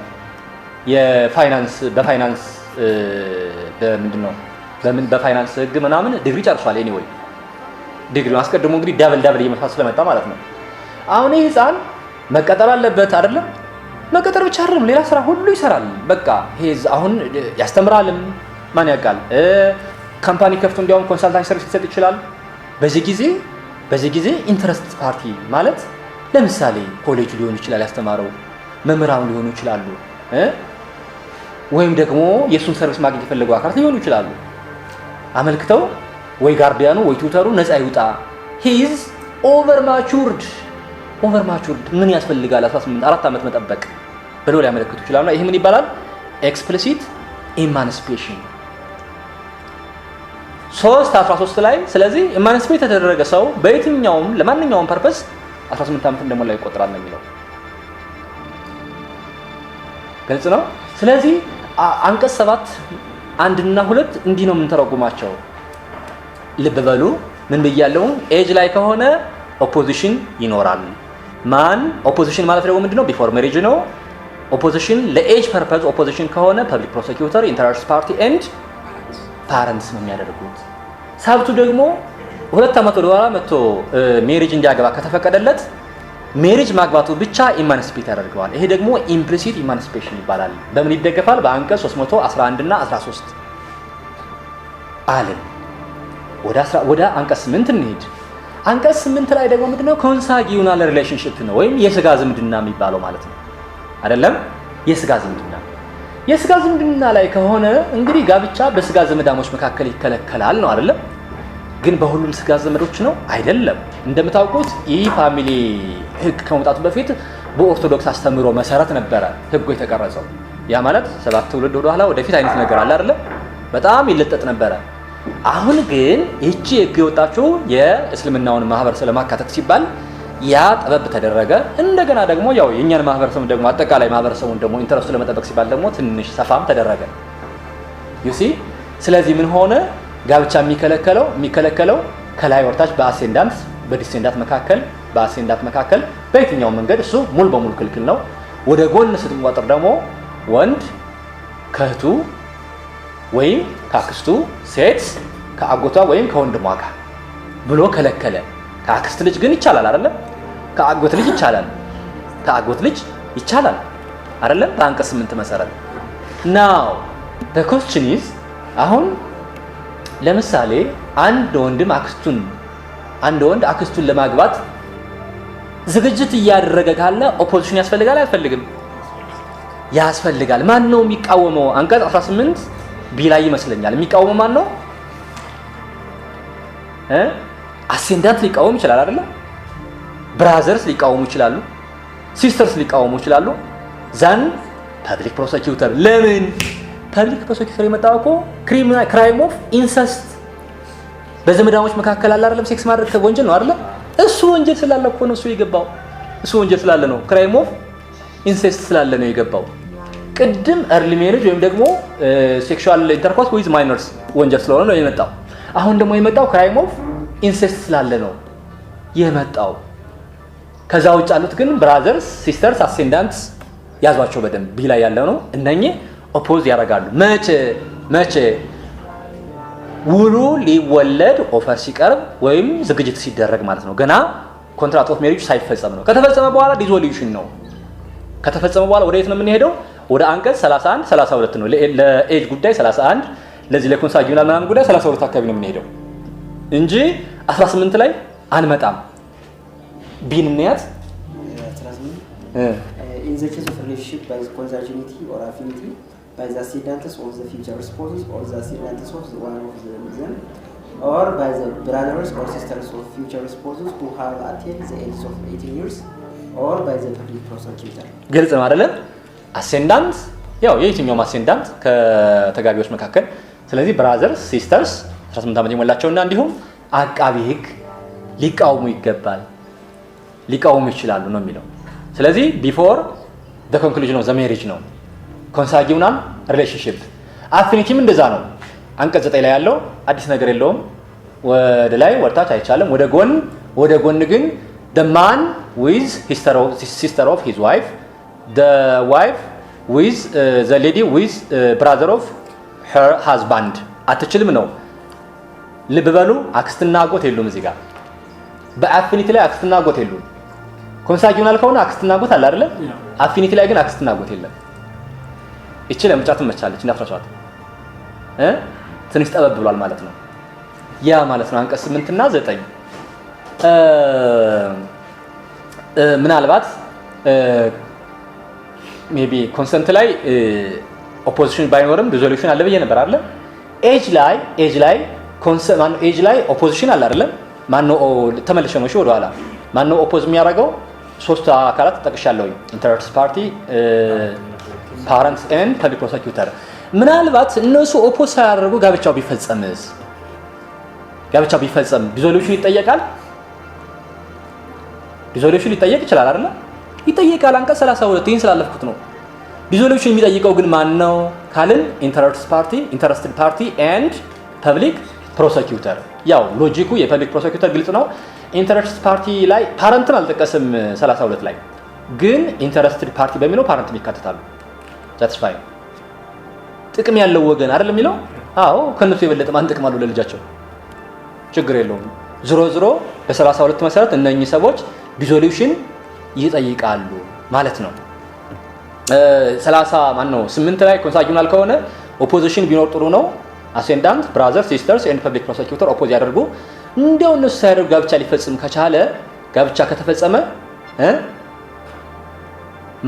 በፋይናንስ በፋይናንስ ህግ ምናምን ዲግሪ ጨርሷል። ኤኒዌይ ዲግሪ አስቀድሞ እንግዲህ ዳብል እየመሳሰለ ስለመጣ ማለት ነው። አሁን ይህ ህፃን መቀጠር አለበት አይደለም? መቀጠር ብቻ አይደለም፣ ሌላ ስራ ሁሉ ይሰራል። በቃ አሁን ያስተምራልም፣ ማን ያውቃል፣ ካምፓኒ ከፍቶ እንዲያውም ኮንሳልታንት ሰርቪስ ሊሰጥ ይችላል። በዚህ ጊዜ ኢንተረስት ፓርቲ ማለት ለምሳሌ ኮሌጅ ሊሆን ይችላል ያስተማረው፣ መምህራን ሊሆኑ ይችላሉ፣ ወይም ደግሞ የሱን ሰርቪስ ማግኘት የፈለገው አካላት ሊሆኑ ይችላሉ። አመልክተው ወይ ጋርዲያኑ ወይ ቱተሩ ነፃ ይውጣ፣ he is over matured ምን ያስፈልጋል 4 ዓመት መጠበቅ ብለው ሊያመለክቱ ይችላሉ። ይሄ ምን ይባላል? ኤክስፕሊሲት ኢማንሲፔሽን 3:13 ላይ። ስለዚህ ኢማንሲፔት የተደረገ ሰው በየትኛውም ለማንኛውም ፐርፐስ 18 ዓመት እንደሞላ ይቆጠራል ነው የሚለው። ግልጽ ነው። ስለዚህ አንቀጽ 7 1 እና 2 እንዲህ ነው የምንተረጉማቸው። ልብ በሉ ምን ብያለሁ? ኤጅ ላይ ከሆነ ኦፖዚሽን ይኖራል። ማን ኦፖዚሽን ማለት ደግሞ ምንድነው? ቢፎር ሜሪጅ ነው። ኦፖዚሽን ለኤጅ ፐርፐዝ ኦፖዚሽን ከሆነ ፐብሊክ ፕሮሲኪዩተር፣ ኢንተረስት ፓርቲ ኤንድ ፓረንትስ ነው የሚያደርጉት። ሳብቱ ደግሞ 2 ዓመት ወደኋላ መጥቶ ሜሪጅ እንዲያገባ ከተፈቀደለት ሜሪጅ ማግባቱ ብቻ ኢማንሲፔት ያደርገዋል። ይሄ ደግሞ ኢምፕሊሲት ኢማንሲፔሽን ይባላል። በምን ይደገፋል? በአንቀጽ 311 እና 13 አለን። ወደ አንቀጽ 8 እንሂድ። አንቀጽ 8 ላይ ደግሞ ምንድነው? ኮንሳጊዩናል ሪሌሽንሺፕ ነው ወይም የስጋ ዝምድና የሚባለው ማለት ነው አይደለም? የስጋ ዝምድና ላይ ከሆነ እንግዲህ ጋብቻ በስጋ ዘመዳሞች መካከል ይከለከላል ነው አይደለም? ግን በሁሉም ስጋ ዘመዶች ነው አይደለም። እንደምታውቁት ይህ ፋሚሊ ህግ ከመውጣቱ በፊት በኦርቶዶክስ አስተምህሮ መሰረት ነበረ ህጉ የተቀረጸው። ያ ማለት 7 ትውልድ ወደ ኋላ ወደፊት አይነት ነገር አለ አይደለም? በጣም ይለጠጥ ነበረ። አሁን ግን ይህቺ ህግ የወጣችው የእስልምናውን ማህበረሰብ ለማካተት ሲባል ያ ጠበብ ተደረገ። እንደገና ደግሞ ያው የኛን ማህበረሰብ ደግሞ አጠቃላይ ማህበረሰቡን ደግሞ ኢንተረስቱ ለመጠበቅ ሲባል ደግሞ ትንሽ ሰፋም ተደረገ። ዩሲ ስለዚህ ምን ሆነ? ጋብቻ የሚከለከለው ከላይ ወርታች በአሴንዳንት በዲሴንዳንት መካከል በየትኛው መንገድ እሱ ሙሉ በሙሉ ክልክል ነው። ወደ ጎን ስትቆጥር ደግሞ ወንድ ከእህቱ ወይም ከአክስቱ፣ ሴት ከአጎቷ ወይም ከወንድሟ ጋር ብሎ ከለከለ። ከአክስት ልጅ ግን ይቻላል አይደለም? ከአጎት ልጅ ይቻላል አይደለም? በአንቀጽ 8 መሰረት now the question is አሁን ለምሳሌ አንድ ወንድ አክስቱን ለማግባት ዝግጅት እያደረገ ካለ ኦፖዚሽን ያስፈልጋል አያስፈልግም? ያስፈልጋል። ማን ነው የሚቃወመው? አንቀጽ 18 ቢ ላይ ይመስለኛል የሚቃወመው ማን ነው? አሴንዳንት ሊቃወም ይችላል አይደል? ብራዘርስ ሊቃወሙ ይችላሉ፣ ሲስተርስ ሊቃወሙ ይችላሉ። ዛን ፐብሊክ ፕሮሲኪዩተር። ለምን ፐብሊክ ፕሮሲኪዩተር የመጣው እኮ ክራይም ኦፍ ኢንሰስት በዘመዳሞች መካከል አለ አይደለም? ሴክስ ማድረግ ወንጀል ነው አይደል? እሱ ወንጀል ስላለ እኮ ነው እሱ የገባው። እሱ ወንጀል ስላለ ነው፣ ክራይም ኦፍ ኢንሰስት ስላለ ነው የገባው። ቅድም early marriage ወይም ደግሞ ሴክሹዋል ኢንተርኮርስ ዊዝ ማይነርስ ወንጀል ስለሆነ ነው የመጣው። አሁን ደግሞ የመጣው ክራይም ኦፍ ኢንሰስት ስላለ ነው የመጣው። ከዛ ውጭ ያሉት ግን ብራዘርስ፣ ሲስተርስ፣ አሴንዳንትስ ያዟቸው በደንብ ቢ ላይ ያለው ነው። እነኚህ ኦፖዝ ያደርጋሉ። መቼ ውሉ ሊወለድ ኦፈር ሲቀርብ ወይም ዝግጅት ሲደረግ ማለት ነው። ገና ኮንትራክት ኦፍ ሜሪጅ ሳይፈጸም ነው። ከተፈጸመ በኋላ ዲዞሉሽን ነው። ከተፈጸመ በኋላ ወደ የት ነው የምንሄደው? ወደ አንቀጽ 31 32 ነው። ለኤጅ ጉዳይ 31 ለዚህ ለኮንሳጁናል ምናምን ጉዳይ 32 አካባቢ ነው የምንሄደው እንጂ 18 ላይ አንመጣም። ቢን እንያት in the case of relationship by consanguinity or affinity by the ascendants of the future spouses or the ascendants of one of them or by the brothers or sisters of future spouses who have attained the age of 18 years or by the public prosecutor ግልጽ ነው አይደለም? አሴንዳንት ያው የየትኛውም አሴንዳንት ከተጋቢዎች መካከል ስለዚህ ብራዘርስ ሲስተርስ 18 ዓመት የሞላቸውና እንዲሁም አቃቢ ሕግ ሊቃወሙ ይገባል፣ ሊቃወሙ ይችላሉ ነው የሚለው። ስለዚህ ቢፎር the conclusion of the marriage ነው ኮንሳጊውናል ሪሌሽንሺፕ። አፊኒቲም እንደዛ ነው። አንቀጽ 9 ላይ ያለው አዲስ ነገር የለውም። ወደ ላይ ወርታች አይቻልም። ወደ ጎን ግን the man with sister of his wife, the wife with the lady with brother of her husband አትችልም ነው። ልብ በሉ አክስትና አጎት የሉም እዚህ ጋር። በአፊኒቲ ላይ አክስትና አጎት የሉም። ኮንሳጊውናል ከሆነ አክስትና አጎት አለ አይደል? አፊኒቲ ላይ ግን አክስትና አጎት የለም። እቺ ለምጫ ትመቻለች እንዳፍራሷት ትንሽ ጠበብ ብሏል ማለት ነው። ያ ማለት ነው አንቀጽ 8 እና 9 ምናልባት ሜቢ ኮንሰንት ላይ ኦፖዚሽን ባይኖርም ሪዞሉሽን አለ ብዬ ነበር አይደል? ኤጅ ላይ ኦፖዚሽን አለ አይደል? ማነው ተመልሼ ነው ወደ ኋላ ማነው ኦፖዝ የሚያደርገው? ሶስት አካላት ተጠቅሻለሁ። ኢንተረስት ፓርቲ፣ ፓረንትስ ኤንድ ፐብሊክ ፕሮሰኪዩተር። ምናልባት እነሱ ኦፖዝ ሳያደርጉ ጋብቻው ቢፈጸም ዲዞሉሽን ይጠየቃል። ዲዞሉሽን ሊጠየቅ ይችላል አይደል? ይጠየቃል። አንቀጽ 32 ይሄን ስላለፍኩት ነው። ዲዞሉሽን የሚጠይቀው ግን ማን ነው ካልን ኢንተረስትድ ፓርቲ ኤንድ ፐብሊክ ፕሮሰኪዩተር። ያው ሎጂኩ የፐብሊክ ፕሮሰኪዩተር ግልጽ ነው። ኢንተረስት ፓርቲ ላይ ፓረንትን አልጠቀስም 32 ላይ ግን ኢንተረስትድ ፓርቲ በሚለው ፓረንትም ይካተታሉ። that's fine። ጥቅም ያለው ወገን አይደል የሚለው? አዎ ከነሱ የበለጠ ማን ጥቅም አለው ለልጃቸው? ችግር የለውም። ዝሮ በ32 መሰረት እነኚህ ሰዎች ዲዞሉሽን ይጠይቃሉ ማለት ነው። 8 ላይ ኮንሳጊውናል ከሆነ ኦፖዚሽን ቢኖር ጥሩ ነው። አሴንዳንት ብራዘር ሲስተርስ ኤንድ ፐብሊክ ፕሮሰኪዩተር ኦፖዝ ያደርጉ። እንዲያው እነሱ ሳይደርጉ ጋብቻ ሊፈጽም ከቻለ ጋብቻ ከተፈጸመ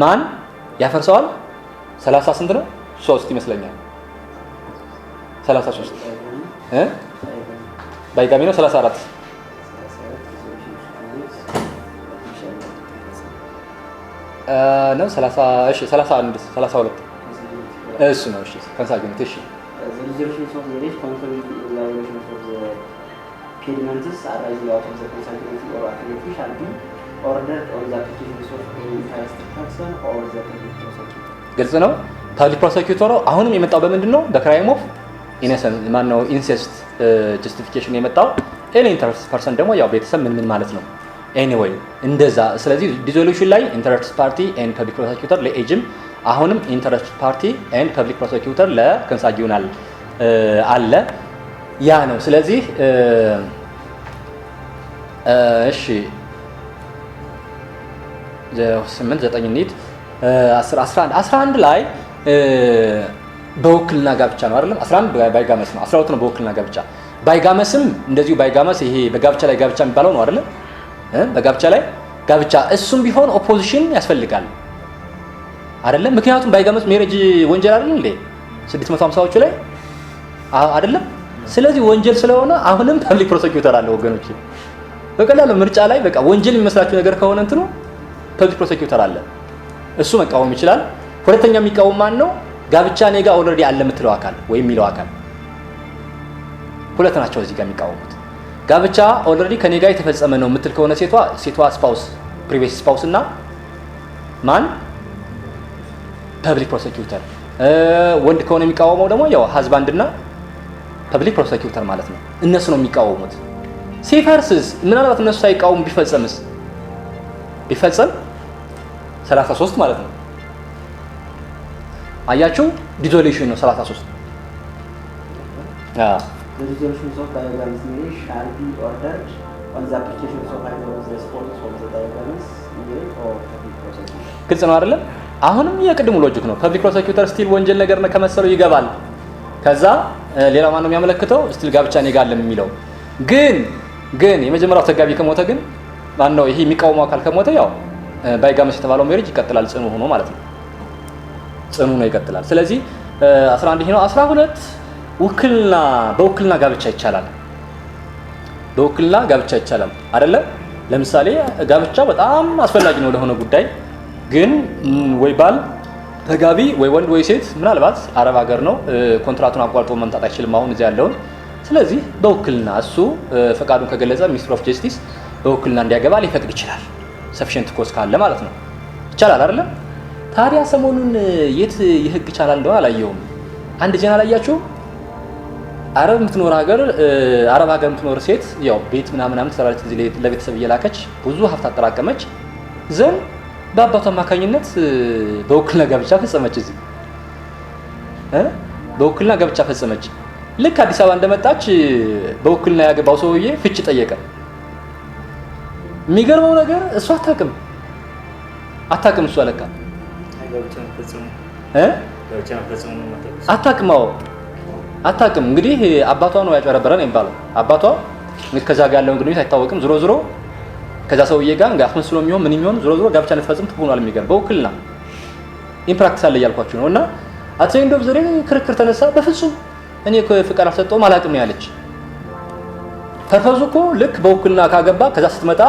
ማን ያፈርሰዋል? 30 ስንት ነው? 3 ይመስለኛል። 33 ባይጋሚ ነው 34 ነው 30 እሺ 31 32 እሱ ነው። እሺ ኮንሳጊውናል እሺ resolutions of marriage concurrent in violation of the pediments arising out of the consanguinity or affinity shall be ordered on the applications of any interested person or the public prosecutor። ግልጽ ነው። ፐብሊክ ፕሮሰኪዩተሩ አሁንም የመጣው በምንድን ነው? በክራይም ኦፍ ኢንሴስት ጀስቲፊኬሽን የመጣው ኤኒ ኢንተረስት ፐርሰን ደግሞ ያው ቤተሰብ ምን ማለት ነው? ኤኒዌይ እንደዛ። ስለዚህ ዲዞሉሽን ላይ ኢንተረስት ፓርቲ ኤንድ ፐብሊክ ፕሮሰኪዩተር ለኤጅም አሁንም ኢንተረስት ፓርቲ ኤንድ ፐብሊክ ፕሮሰኪዩተር ለኮንሳጊውናል አለ። ያ ነው። ስለዚህ እሺ 8 9 እንሂድ። 11 ላይ በውክልና ጋብቻ ነው አይደለም? 11 ባይጋመስ ነው። 12 ነው በውክልና ጋብቻ። ባይጋመስም እንደዚሁ ባይጋመስ ይሄ በጋብቻ ላይ ጋብቻ የሚባለው ነው አይደለም? በጋብቻ ላይ ጋብቻ እሱም ቢሆን ኦፖዚሽን ያስፈልጋል አይደለም? ምክንያቱም ባይጋመስ ሜሬጅ ወንጀል አይደል እንዴ? 650ዎቹ ላይ አይደለም? ስለዚህ ወንጀል ስለሆነ አሁንም ፐብሊክ ፕሮሰኪዩተር አለ ወገኖች። በቀላሉ ምርጫ ላይ በቃ ወንጀል የሚመስላችሁ ነገር ከሆነ እንትኑ ፐብሊክ ፕሮሰኪዩተር አለ። እሱ መቃወም ይችላል። ሁለተኛ የሚቃወም ማን ነው? ጋብቻ እኔ ጋር ኦልሬዲ አለ የምትለው አካል ወይም የሚለው አካል። ሁለት ናቸው እዚህ ጋር የሚቃወሙት። ጋብቻ ኦልሬዲ ከኔ ጋር የተፈጸመ ነው የምትል ከሆነ ሴቷ ስፓውስ ፕሪቪየስ ስፓውስ እና ማን ፐብሊክ ፕሮሰኪዩተር። ወንድ ከሆነ የሚቃወመው ደግሞ ያው ሃዝባንድ እና ፐብሊክ ፕሮሰኪዩተር ማለት ነው። እነሱ ነው የሚቃወሙት። ሲፈርስስ ምናልባት እነሱ ሳይቃወሙ ቢፈጸም 33 ማለት ነው። አያችሁ ዲዞሉሽን ነው 33 The resolutions of diagrams marriage shall be ordered on the application of either of the sports of the diagrams marriage or public prosecutor. ግልጽ ነው አይደለም? አሁንም የቅድሙ ሎጂክ ነው። ፐብሊክ ፕሮሰኪዩተር ስቲል ወንጀል ነገር ከመሰለው ይገባል። ከዛ ሌላ ማን ነው የሚያመለክተው? ስቲል ጋብቻ ነው ይጋለም የሚለው ግን የመጀመሪያው ተጋቢ ከሞተ ግን ማን ነው ይሄ የሚቃወመው አካል ከሞተ ያው ባይጋመስ የተባለው ሜሪጅ ይቀጥላል ጽኑ ሆኖ ማለት ነው። ጽኑ ነው ይቀጥላል። ስለዚህ 11 ይሄ ነው። 12 ውክልና በውክልና ጋብቻ ይቻላል። በውክልና ጋብቻ ይቻላል አይደለም? ለምሳሌ ጋብቻ በጣም አስፈላጊ ነው ለሆነ ጉዳይ ግን ወይ ባል ተጋቢ ወይ ወንድ ወይ ሴት ምናልባት አረብ ሀገር ነው ኮንትራቱን አቋርጦ መምጣት አይችልም አሁን እዚያ ያለውን። ስለዚህ በውክልና እሱ ፈቃዱን ከገለጸ ሚኒስትር ኦፍ ጀስቲስ በውክልና እንዲያገባ ሊፈቅድ ይችላል። ሰፊሽንት ኮዝ ካለ ማለት ነው። ይቻላል አይደለም? ታዲያ ሰሞኑን የት የህግ ይቻላል እንደው አላየሁም። አንድ ዜና አላያችሁ? አረብ የምትኖር ሀገር የምትኖር ሴት ያው ቤት ምናምን ትሰራለች እዚህ ለቤተሰብ እየላከች ብዙ ሀብት አጠራቀመች ዘን በአባቷ አማካኝነት በውክልና ጋብቻ ፈጸመች። እዚህ በውክልና ጋብቻ ፈጸመች። ልክ አዲስ አበባ እንደመጣች በውክልና ያገባው ሰውዬ ፍቺ ጠየቀ። የሚገርመው ነገር እሷ አታውቅም እሷ ለካ አታውቅም። እንግዲህ አባቷ ነው ያጨረበረ ነው የሚባለው። አባቷ ከዛ ጋር ያለው ግንኙነት አይታወቅም። ዞሮ ከዛ ሰውዬ ጋር እንግዲህ አስመስሎ የሚሆን ምን የሚሆን ዞሮ ጋብቻ ልትፈጽም ትሆናል። የሚገርም በውክልና ኢምፕራክቲስ አለ እያልኳችሁ ነው። እና አት ኤንድ ኦፍ ዘ ዴይ ክርክር ተነሳ። በፍጹም እኔ እኮ ፍቃድ አልሰጠሁም አላውቅም ነው ያለች። ፐርፐዙ እኮ ልክ በውክልና ካገባ ከዛ ስትመጣ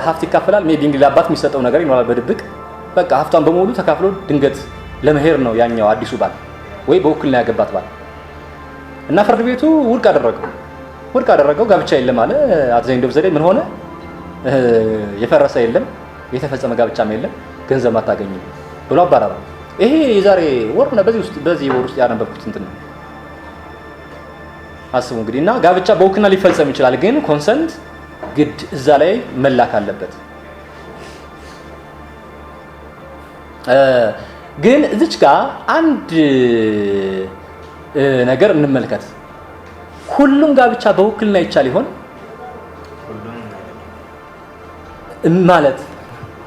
ሀብት ይካፈላል። ሜቢ እንግዲህ ለአባት የሚሰጠው ነገር ይኖራል በድብቅ በቃ ሀብቷን በሙሉ ተካፍሎ ድንገት ለመሄድ ነው ያኛው አዲሱ ባል ወይ በውክልና ያገባት ባል እና ፍርድ ቤቱ ውድቅ አደረገው። ጋብቻ የለም አለ። አት ኤንድ ኦፍ ዘ ዴይ ምን ሆነ? የፈረሰ የለም የተፈጸመ ጋብቻም የለም ገንዘብ አታገኝም ብሎ አባረረ። ይሄ የዛሬ ወር ነው። በዚህ ወር ውስጥ ያነበብኩት እንትን ነው። አስቡ እንግዲህ እና ጋብቻ በውክልና ሊፈጸም ይችላል፣ ግን ኮንሰንት ግድ እዛ ላይ መላክ አለበት። ግን እዚች ጋር አንድ ነገር እንመልከት። ሁሉም ጋብቻ በውክልና ይቻል ይሆን ማለት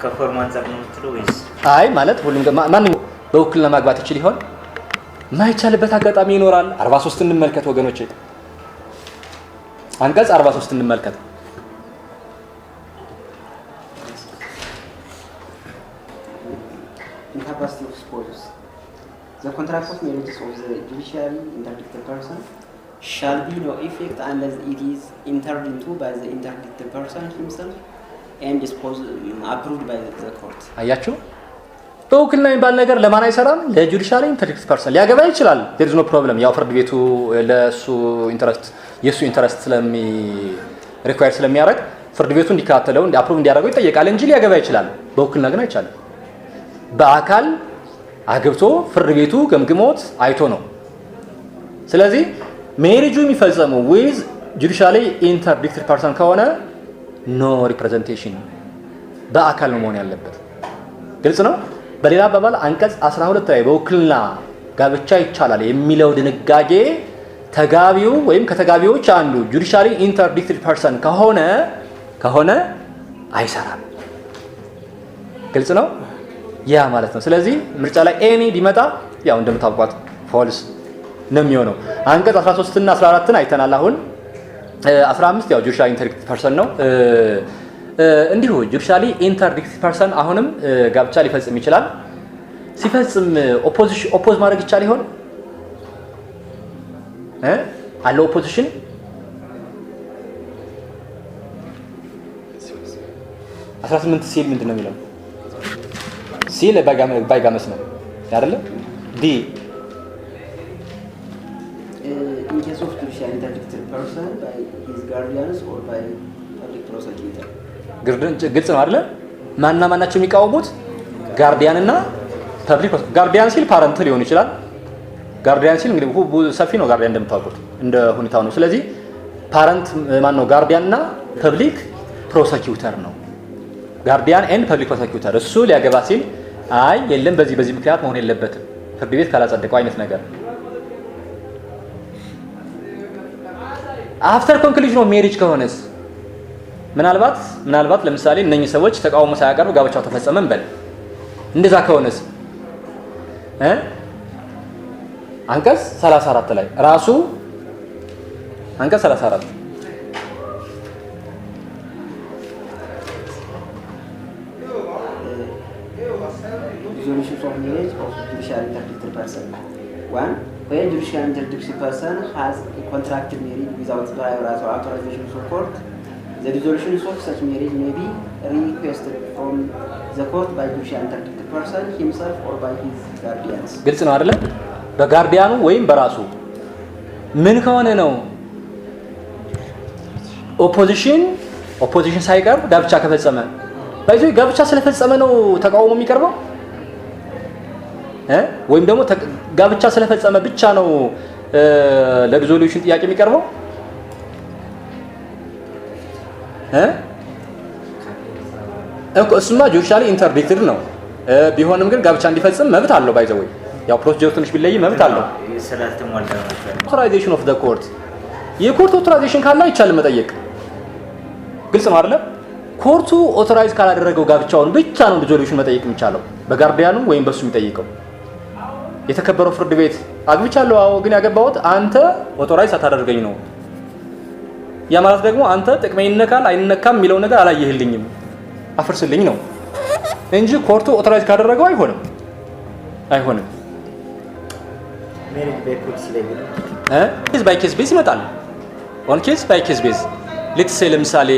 ከፎርም አንፃር ነው የምትለው ወይስ? አይ ማለት ሁሉም ማንኛውም በውክልና ማግባት ይችል ይሆን? ማይቻልበት አጋጣሚ ይኖራል። 43 እንመልከት ወገኖቼ፣ አንቀጽ 43 እንመልከት። Incapacity of spouses. The contract of marriage of the judicially interdicted person shall be no effect unless it is entered into by the interdicted person himself and approved by the court. አያችሁ በውክልና የሚባል ነገር ለማን አይሰራም? ለጁዲሻሊ ኢንተርዲክትድ ፐርሰን ሊያገባ ይችላል። there is no problem። ያው ፍርድ ቤቱ ለሱ የሱ ኢንተረስት ሪኳየር ስለሚያደርግ ፍርድ ቤቱ እንዲከታተለው አፕሩቭ እንዲያደርገው ይጠየቃል እንጂ ሊያገባ ይችላል። በውክልና ግን አይቻልም። በአካል አግብቶ ፍርድ ቤቱ ገምግሞት አይቶ ነው። ስለዚህ ሜሪጁ የሚፈጸመው ዊዝ ጁዲሻሊ ኢንተርዲክትድ ፐርሰን ከሆነ ኖ ሪፕሬዘንቴሽን በአካል ነው መሆን ያለበት። ግልጽ ነው። በሌላ አባባል አንቀጽ 12 ላይ በውክልና ጋብቻ ይቻላል የሚለው ድንጋጌ ተጋቢው ወይም ከተጋቢዎች አንዱ ጁዲሻሊ ኢንተርዲክትድ ፐርሰን ከሆነ አይሰራም። ግልጽ ነው ያ ማለት ነው። ስለዚህ ምርጫ ላይ ኤኒ ቢመጣ ያው እንደምታውቋት ፎልስ ነው የሚሆነው። አንቀጽ 13 እና 14ን አይተናል። አሁን 15 ያው ጁዲሻሊ ኢንተርዲክትድ ፐርሰን ነው። እንዲሁ ጁዲሻሊ ኢንተርዲክትድ ፐርሰን አሁንም ጋብቻ ሊፈጽም ይችላል። ሲፈጽም ኦፖዝ ማድረግ ይቻል ይሆን? አለ ኦፖዚሽን? አስራ 18 ሲል ምንድን ነው የሚለው? ሲል ባይጋመስ ነው አይደለ? ዲ in case of judicially interdicted person by his guardians or by public prosecutor. ግልጽ ነው አይደለ? ማናቸው የሚቃወሙት? ጋርዲያን እና ፐብሊክ ጋርዲያን ሲል ፓረንት ሊሆን ይችላል። ጋርዲያን ሲል እንግዲህ ሰፊ ነው። ጋርዲያን እንደምታውቁት እንደ ሁኔታው ነው። ስለዚህ ፓረንት ማን ነው? ጋርዲያን እና ፐብሊክ ፕሮሰኪዩተር ነው። ጋርዲያን ኤንድ ፐብሊክ ፕሮሰኪዩተር እሱ ሊያገባ ሲል አይ የለም በዚህ ምክንያት መሆን የለበትም ፍርድ ቤት ካላጸደቀው አይነት ነገር። አፍተር ኮንክሉዥን ኦፍ ሜሪጅ ከሆነስ ምናልባት ለምሳሌ እነኚህ ሰዎች ተቃውሞ ሳያቀርቡ ጋብቻው ተፈጸመ እንበል። እንደዛ ከሆነስ አንቀጽ 34 ላይ ራሱ አንቀጽ 34 resolutions of marriage of judicial interdicted person. 1. When judicial interdicted person has a contracted marriage without prior authorization of court, the resolutions of such marriage may be requested from the court by judicial interdicted person himself or by his guardians. ግልጽ ነው አይደለ? በጋርዲያኑ ወይም በራሱ ምን ከሆነ ነው ኦፖዚሽን ሳይቀርብ ጋብቻ ከፈጸመ ባይዘው ጋብቻ ስለፈጸመ ነው ተቃውሞ የሚቀርበው ወይም ደግሞ ጋብቻ ስለፈጸመ ብቻ ነው ለሪዞሉሽን ጥያቄ የሚቀርበው እሱማ ጁዲሻሊ ኢንተርዲክትድ ነው ቢሆንም ግን ጋብቻ እንዲፈጽም መብት አለው ባይዘው ያው ፕሮሲጀር ትንሽ ቢለይ መብት አለው አውቶራይዜሽን ኦፍ ዘ ኮርት የኮርት አውቶራይዜሽን ካለ አይቻልም መጠየቅ ግልጽ ነው አይደል ኮርቱ ኦቶራይዝ ካላደረገው ጋብቻውን ብቻ ነው ሪዞሉሽን መጠየቅ የሚቻለው በጋርዲያኑ ወይም በሱ የሚጠይቀው የተከበረው ፍርድ ቤት አግብቻለሁ አዎ ግን ያገባሁት አንተ ኦቶራይዝ አታደርገኝ ነው ያ ማለት ደግሞ አንተ ጥቅሜ ይነካል አይነካም የሚለው ነገር አላየህልኝም አፍርስልኝ ነው እንጂ ኮርቱ ኦቶራይዝ ካደረገው አይሆንም ሜሪጅ ባይ ኬዝ ላይ ኬዝ ባይ ኬዝ ቤዝ ይመጣል ኦን ኬዝ ባይ ኬዝ ቤዝ ሌትስ ሴ ለምሳሌ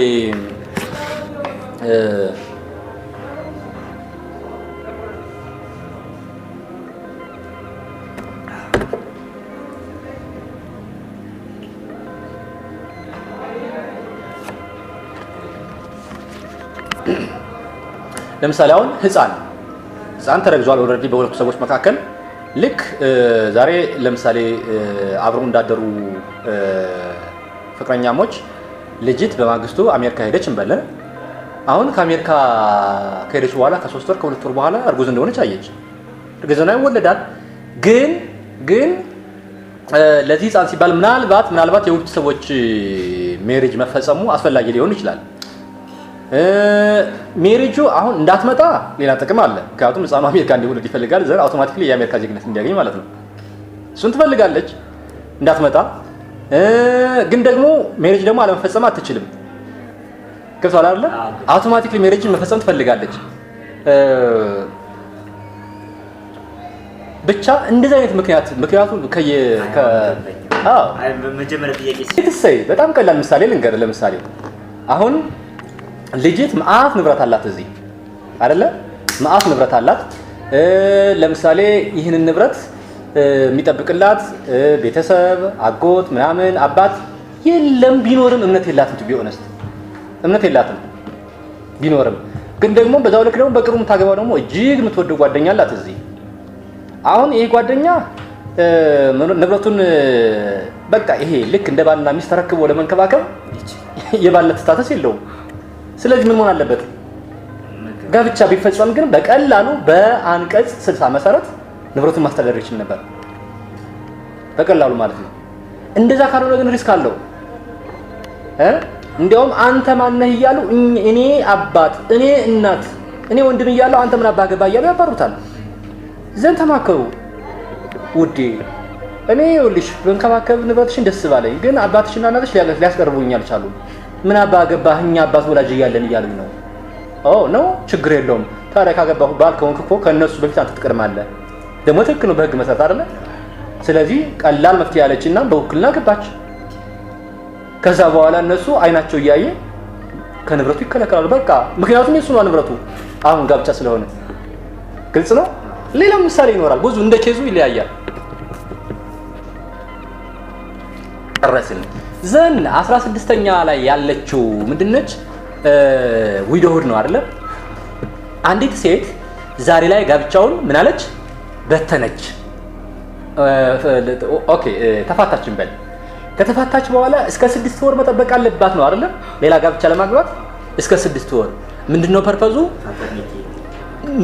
ለምሳሌ አሁን ህፃን ተረግዟል ኦልሬዲ በሁለቱ ሰዎች መካከል ልክ ዛሬ ለምሳሌ አብረው እንዳደሩ ፍቅረኛሞች ልጅት በማግስቱ አሜሪካ ሄደች እንበለ አሁን ከአሜሪካ ከሄደች በኋላ ከ3 ወር ከ2 ወር በኋላ እርጉዝ እንደሆነች አየች እርግዝና ይወለዳል ግን ለዚህ ህፃን ሲባል ምናልባት የሁለቱ ሰዎች ሜሪጅ መፈጸሙ አስፈላጊ ሊሆን ይችላል ሜሪጁ አሁን እንዳትመጣ ሌላ ጥቅም አለ ምክንያቱም ህፃኑ አሜሪካ እንዲወለድ ይፈልጋል ዘር አውቶማቲካሊ የአሜሪካ ዜግነት እንዲያገኝ ማለት ነው እሱን ትፈልጋለች እንዳትመጣ ግን ደግሞ ሜሪጅ ደግሞ አለመፈጸም አትችልም ከፍቷል አይደል አውቶማቲካሊ ሜሪጅን መፈጸም ትፈልጋለች ብቻ እንደዚህ አይነት ምክንያቱ መጀመሪያ ጥያቄ ሲሰይ በጣም ቀላል ምሳሌ ልንገር ለምሳሌ አሁን ልጅት ማአት ንብረት አላት እዚህ አይደለ ማአት ንብረት አላት ለምሳሌ ይህንን ንብረት የሚጠብቅላት ቤተሰብ አጎት ምናምን አባት የለም ቢኖርም እምነት የላትም ቢኖርም ግን ደግሞ በዛው ልክ ደግሞ በቅርቡ ታገባው ደግሞ እጅግ የምትወደው ጓደኛ አላት እዚህ አሁን ይሄ ጓደኛ ንብረቱን በቃ ይሄ ልክ እንደ ባልና ሚስት ተረክቦ ለመንከባከብ የባለት ስታተስ የለውም ስለዚህ ምን መሆን አለበት ጋብቻ ቢፈጸም ግን በቀላሉ በአንቀጽ 60 መሰረት ንብረቱን ማስተዳደር ይችላል ነበር በቀላሉ ማለት ነው እንደዛ ካልሆነ ግን ሪስክ አለው እንዲያውም አንተ ማነህ ይያሉ እኔ አባት እኔ እናት እኔ ወንድም ይያለው አንተ ምን አባገባ ይያሉ ያባሩታል ዘንድ ተማከሩ ውዴ እኔ ይኸውልሽ በእንከባከብ ንብረትሽን ደስ ባለኝ ግን አባትሽና እናትሽ ሊያስቀርቡኝ አልቻሉም ምን አባገባህ እኛ አባት ወላጅ ይያለን ይያሉኝ ነው ነው ችግር የለውም ታዲያ ካገባሁ ባል ከሆንክ እኮ ከነሱ በፊት አንተ ትቀርማለህ ደግሞ ትክክል ነው በህግ መሰረት አይደለ ስለዚህ ቀላል መፍትሄ ያለችና በውክልና ገባች ከዛ በኋላ እነሱ አይናቸው እያየ ከንብረቱ ይከለከላሉ በቃ ምክንያቱም የሱ ነው ንብረቱ አሁን ጋብቻ ስለሆነ ግልጽ ነው ሌላም ምሳሌ ይኖራል ብዙ እንደ ኬዙ ይለያያል ጨረስን ዘን 16ኛ ላይ ያለችው ምንድነች ዊዶሁድ ነው አይደለ አንዲት ሴት ዛሬ ላይ ጋብቻውን ምን አለች በተነች ኦኬ ተፋታችን በል ከተፋታች በኋላ እስከ 6 ወር መጠበቅ አለባት ነው አይደለ ሌላ ጋብቻ ለማግባት እስከ 6 ወር ምንድነው ፐርፐዙ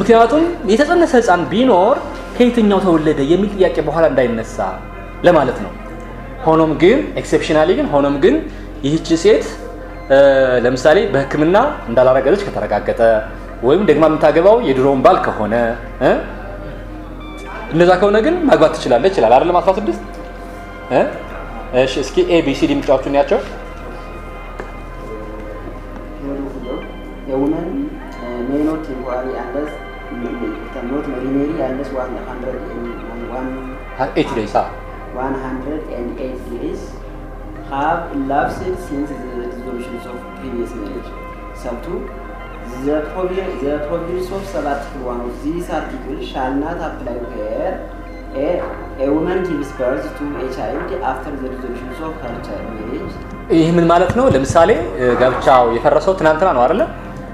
ምክንያቱም የተጸነሰ ህፃን ቢኖር ከየትኛው ተወለደ የሚል ጥያቄ በኋላ እንዳይነሳ ለማለት ነው። ሆኖም ግን ኤክሴፕሽናሊ ግን ሆኖም ግን ይህች ሴት ለምሳሌ በሕክምና እንዳላረገዘች ከተረጋገጠ ወይም ደግማ የምታገባው የድሮውን ባል ከሆነ እንደዛ ከሆነ ግን ማግባት ትችላለች ይችላል አይደለም 16 እሺ እስኪ ኤ ቢ ሲ ዲ ምርጫዎቹን ያቸው A woman may not temporarily unless not marry unless 108 days 108 days have lapsed since the dissolution of previous marriage. Sub 2. The provisions of Article 1 of this article shall not apply where a woman gives birth to a child after the dissolution of her child marriage. ይህ ምን ማለት ነው? ለምሳሌ ጋብቻው የፈረሰው ትናንትና ነው አይደለ?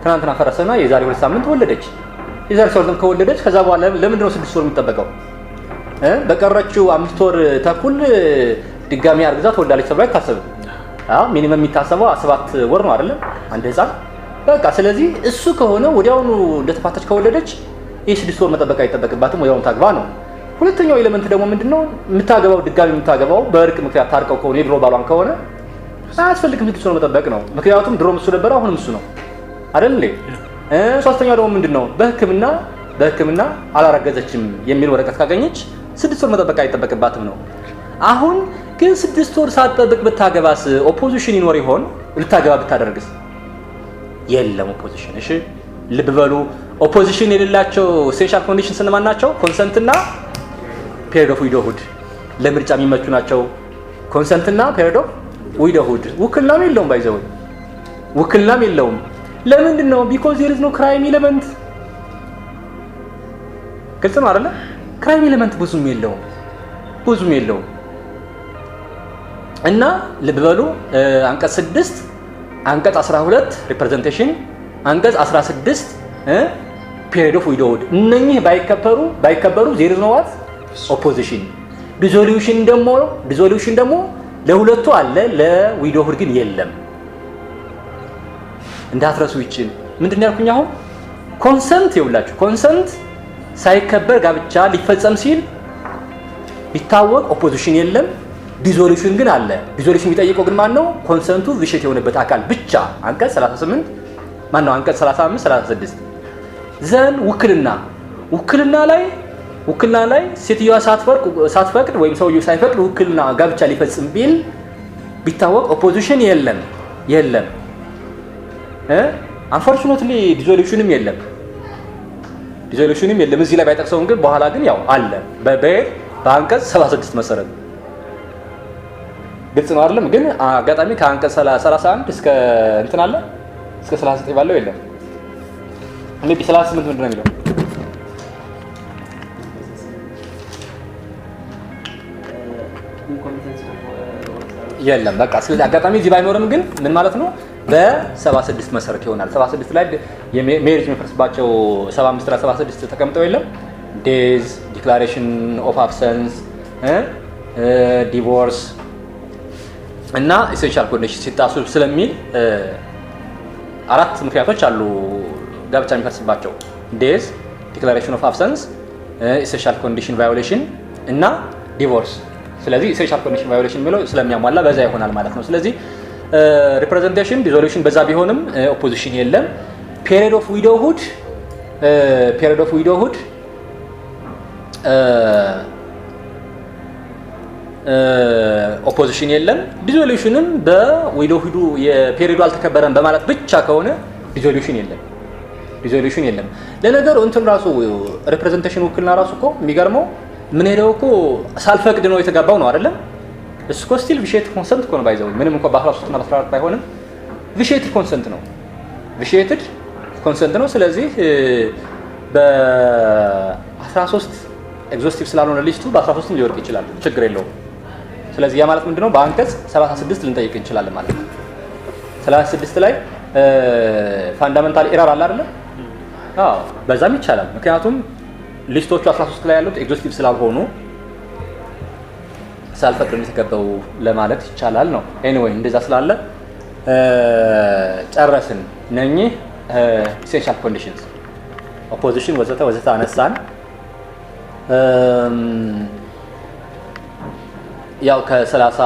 ትናንትና ፈረሰና የዛሬ 2 ሳምንት ወለደች። የዛሬ 2 ሳምንት ከወለደች ከዛ በኋላ ለምንድን ነው 6 ወር የሚጠበቀው? በቀረችው 5 ወር ተኩል ድጋሚ አርግዛ ትወልዳለች ተብሎ አይታሰብም። ሚኒመም የሚታሰበው 7 ወር ነው አይደለ? አንድ ህፃን በቃ። ስለዚህ እሱ ከሆነ ወዲያውኑ እንደተፋታች ከወለደች ይህ 6 ወር መጠበቅ አይጠበቅባትም፣ ወዲያውኑ ታግባ ነው። ሁለተኛው ኤሌመንት ደግሞ ምንድነው? የምታገባው ድጋሚ የምታገባው በእርቅ ምክንያት ታርቀው ከሆነ የድሮ ባሏን ከሆነ አያስፈልግም 6 ወር መጠበቅ ነው። ምክንያቱም ድሮም እሱ ነበር አሁንም እሱ ነው አይደል? ሶስተኛው ደግሞ ምንድነው? በህክምና አላረገዘችም የሚል ወረቀት ካገኘች 6 ወር መጠበቅ አይጠበቅባትም ነው። አሁን ግን 6 ወር ሳትጠብቅ ብታገባስ ኦፖዚሽን ይኖር ይሆን? ልታገባ ብታደርግስ? የለም ኦፖዚሽን። እሺ ልብ በሉ፣ ኦፖዚሽን የሌላቸው ኤሴንሻል ኮንዲሽንስ እነማን ናቸው? ኮንሰንት እና ፔሪድ ኦፍ ዊዶሁድ ለምርጫ የሚመቹ ናቸው። ኮንሰንት እና ፔሪድ ኦፍ ዊዶሁድ ውክልናም የለውም፣ ባይዘው ውክልናም የለውም። ለምንድን ነው? ቢኮዝ ዜር ኢዝ ኖ ክራይም ኤሌመንት። ግልጽ ነው አይደለ? ክራይም ኤሌመንት ብዙም የለውም። እና ልብ በሉ አንቀጽ 6 አንቀጽ 12 ሪፕሬዘንቴሽን አንቀጽ 16 ፔሪድ ኦፍ ዊዶውድ እነኚህ ባይከበሩ ዜር ኢዝ ኖ ዋት ኦፖዚሽን። ዲዞሉሽን ደግሞ ለሁለቱ አለ፣ ለዊዶውድ ግን የለም። እንዳትረሱ ይችን ምንድነው ያልኩኝ? አሁን ኮንሰንት ይውላችሁ፣ ኮንሰንት ሳይከበር ጋብቻ ሊፈጸም ሲል ቢታወቅ ኦፖዚሽን የለም። ዲዞሉሽን ግን አለ። ዲዞሉሽን የሚጠይቀው ግን ማን ነው? ኮንሰንቱ ቪሼት የሆነበት አካል ብቻ። አንቀጽ 38 ማን ነው? አንቀጽ 35 36 ዘን ውክልና ላይ ሴትዮዋ ሳትፈቅድ ወይም ሰውየው ሳይፈቅድ ውክልና ጋብቻ ሊፈጽም ቢል ቢታወቅ ኦፖዚሽን የለም። አንፎርቹኔትሊ ዲዞሉሽንም የለም። እዚህ ላይ ባይጠቅሰውም ግን በኋላ ግን ያው አለ በአንቀጽ 76 መሰረት። ግልጽ ነው አይደለም? ግን አጋጣሚ ከአንቀጽ 31 እስከ እንትን አለ እስከ 39 ባለው የለም። ሜቢ 38 ምንድን ነው የሚለው? የለም በቃ። ስለዚህ አጋጣሚ እዚህ ባይኖርም ግን ምን ማለት ነው? በ76 መሰረት ይሆናል። 76 ላይ ሜሪጅ የሚፈርስባቸው 75 እና 76 ተቀምጠው የለም? ዴዝ፣ ዲክላሬሽን ኦፍ አብሰንስ፣ ዲቮርስ እና ኢሴንሻል ኮንዲሽን ሲጣሱ ስለሚል 4 ምክንያቶች አሉ ጋብቻ የሚፈርስባቸው። ዴዝ፣ ዲክላሬሽን ኦፍ አብሰንስ፣ ኢሴንሻል ኮንዲሽን ቫዮሌሽን እና ዲቮርስ። ስለዚህ ኢሴንሻል ኮንዲሽን ቫዮሌሽን የሚለው ስለሚያሟላ በዛ ይሆናል ማለት ነው። ስለዚህ ሪፕሬዘንቴሽን ዲዞሉሽን በዛ ቢሆንም ኦፖዚሽን የለም። ፔሪድ ኦፍ ዊዶሁድ ኦፖዚሽን የለም። ዲዞሉሽንም በዊዶሁዱ የፔሪዱ አልተከበረም በማለት ብቻ ከሆነ ዲዞሉሽን የለም። ለነገሩ እንትን ራሱ ሪፕሬዘንቴሽን ውክልና ራሱ እኮ የሚገርመው ምን ሄደው እኮ ሳልፈቅድ ነው የተጋባው ነው አይደለም? እሱ እኮ ስቲል ቪሼት ኮንሰንት እኮ ነው ባይዘው ምንም እንኳን በ13 እና በ14 ባይሆንም ቪሼትድ ኮንሰንት ነው። ስለዚህ በ13 ኤግዞስቲቭ ስላልሆነ ሊስቱ በ13ም ሊወርቅ ይችላል፣ ችግር የለውም። ስለዚህ ያ ማለት ምንድነው? በአንቀጽ 76 ልንጠይቅ እንችላለን ማለት ነው። 36 ላይ ፋንዳሜንታል ኤረር አለ አይደለ? አዎ በዛም ይቻላል። ምክንያቱም ሊስቶቹ 13 ላይ ያሉት ኤግዞስቲቭ ስላልሆኑ ሳልፈቅድ የተገባው ለማለት ይቻላል ነው። ኤኒዌይ እንደዛ ስላለ ጨረስን። እነኚህ ኢሴንሻል ኮንዲሽንስ ኦፖዚሽን ወዘተ አነሳን። ያው ከ30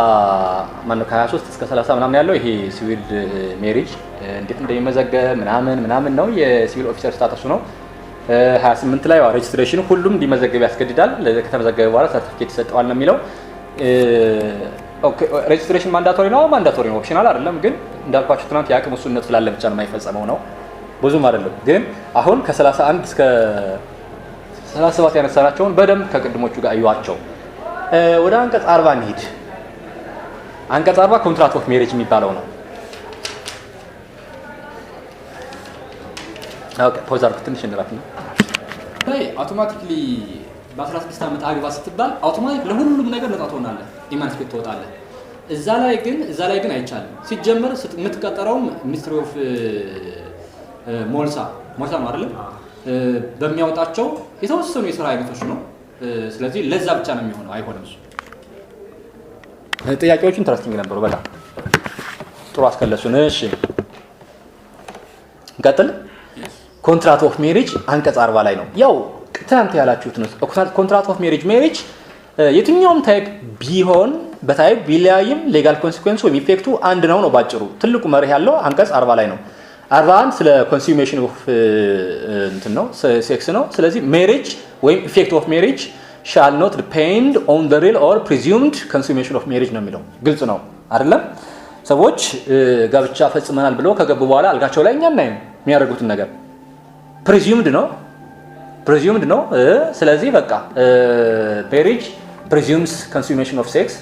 ማነው ከ23 እስከ 30 ምናምን ያለው ይሄ ሲቪል ሜሪጅ እንዴት እንደሚመዘገብ ምናምን ነው የሲቪል ኦፊሰር ስታተሱ ነው። 28 ላይ ሬጅስትሬሽን ሁሉም እንዲመዘገብ ያስገድዳል። ከተመዘገበ በኋላ ሰርቲፊኬት ይሰጠዋል ነው የሚለው። ኦኬ ሬጅስትሬሽን ማንዳቶሪ ነው ኦፕሽናል አይደለም። ግን እንዳልኳችሁ ትናንት የአቅም ውስንነት ስላለ ብቻ ነው የማይፈጸመው ነው፣ ብዙም አይደለም። ግን አሁን ከ31 እስከ 37 ያነሳናቸውን በደንብ ከቅድሞቹ ጋር እዩዋቸው። ወደ አንቀጽ 40 እንሂድ። አንቀጽ 40 ኮንትራክት ኦፍ ሜሪጅ የሚባለው ነው። ኦኬ ፖዝ አድርጉ ትንሽ እንራፍ ነው። አውቶማቲክሊ በ16 ዓመት አግባ ስትባል አውቶማቲክ ለሁሉም ነገር ነፃ ትሆናለህ፣ ኢማንስፔት ትወጣለህ። እዛ ላይ ግን አይቻልም። ሲጀመር የምትቀጠረው ሚኒስትሪ ኦፍ ሞልሳ ነው አይደል? በሚያወጣቸው የተወሰኑ የሥራ አይነቶች ነው። ስለዚህ ለዛ ብቻ ነው የሚሆነው፣ አይሆንም። እሱ ጥያቄዎቹ ኢንተረስቲንግ ነበሩ፣ በጣም ጥሩ አስከለሱን። እሺ እንቀጥል። ኮንትራክት ኦፍ ሜሪጅ አንቀጽ 40 ላይ ነው። ያው ትናንት ያላችሁት ነው። ኮንትራክት ኦፍ ሜሪጅ የትኛውም ታይፕ ቢሆን በታይፕ ቢለያይም ሌጋል ኮንሲኩዌንስ ወይም ኢፌክቱ አንድ ነው ባጭሩ። ትልቁ መርህ ያለው አንቀጽ 40 ላይ ነው። 41 ስለ ኮንሱሜሽን ኦፍ እንትን ነው ሴክስ ነው። ስለዚህ ሜሪጅ ወይም ኢፌክት ኦፍ ሜሪጅ ሻል ኖት ዲፔንድ ኦን ዘ ሪል ኦር ፕሪዚዩምድ ኮንሱሜሽን ኦፍ ሜሪጅ ነው የሚለው። ግልጽ ነው አይደለም? ሰዎች ጋብቻ ፈጽመናል ብለው ከገቡ በኋላ አልጋቸው ላይ እኛ እናይም የሚያደርጉትን ነገር ፕሪዚዩምድ ነው። ስለዚህ በቃ ሜሪጅ ፕሪዚዩምስ ኮንሱሜሽን ኦፍ ሴክስ።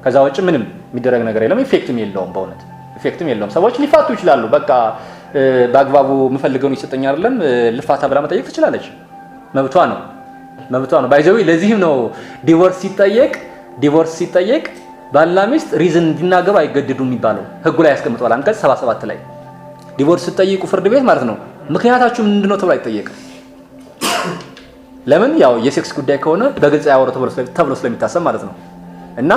ከዛ ውጭ ምንም የሚደረግ ነገር የለም። ኢፌክትም የለውም። በእውነት ኢፌክትም የለውም። ሰዎች ሊፋቱ ይችላሉ። በቃ በአግባቡ የምፈልገውን ይሰጠኝ አይደለም ልፋታ ብላ መጠየቅ ትችላለች። መብቷ ነው። ባይዘዊ ለዚህም ነው ዲቮርስ ሲጠየቅ ባልና ሚስት ሪዝን እንዲናገሩ አይገደዱም የሚባለው ህጉ ላይ ያስቀምጠዋል። አንቀጽ 77 ላይ ዲቮርስ ሲጠይቁ ፍርድ ቤት ማለት ነው ምክንያታችሁ ምንድነው ተብሎ አይጠየቅም። ለምን? ያው የሴክስ ጉዳይ ከሆነ በግልጽ ያወሩ ተብሎ ስለሚታሰብ ማለት ነው። እና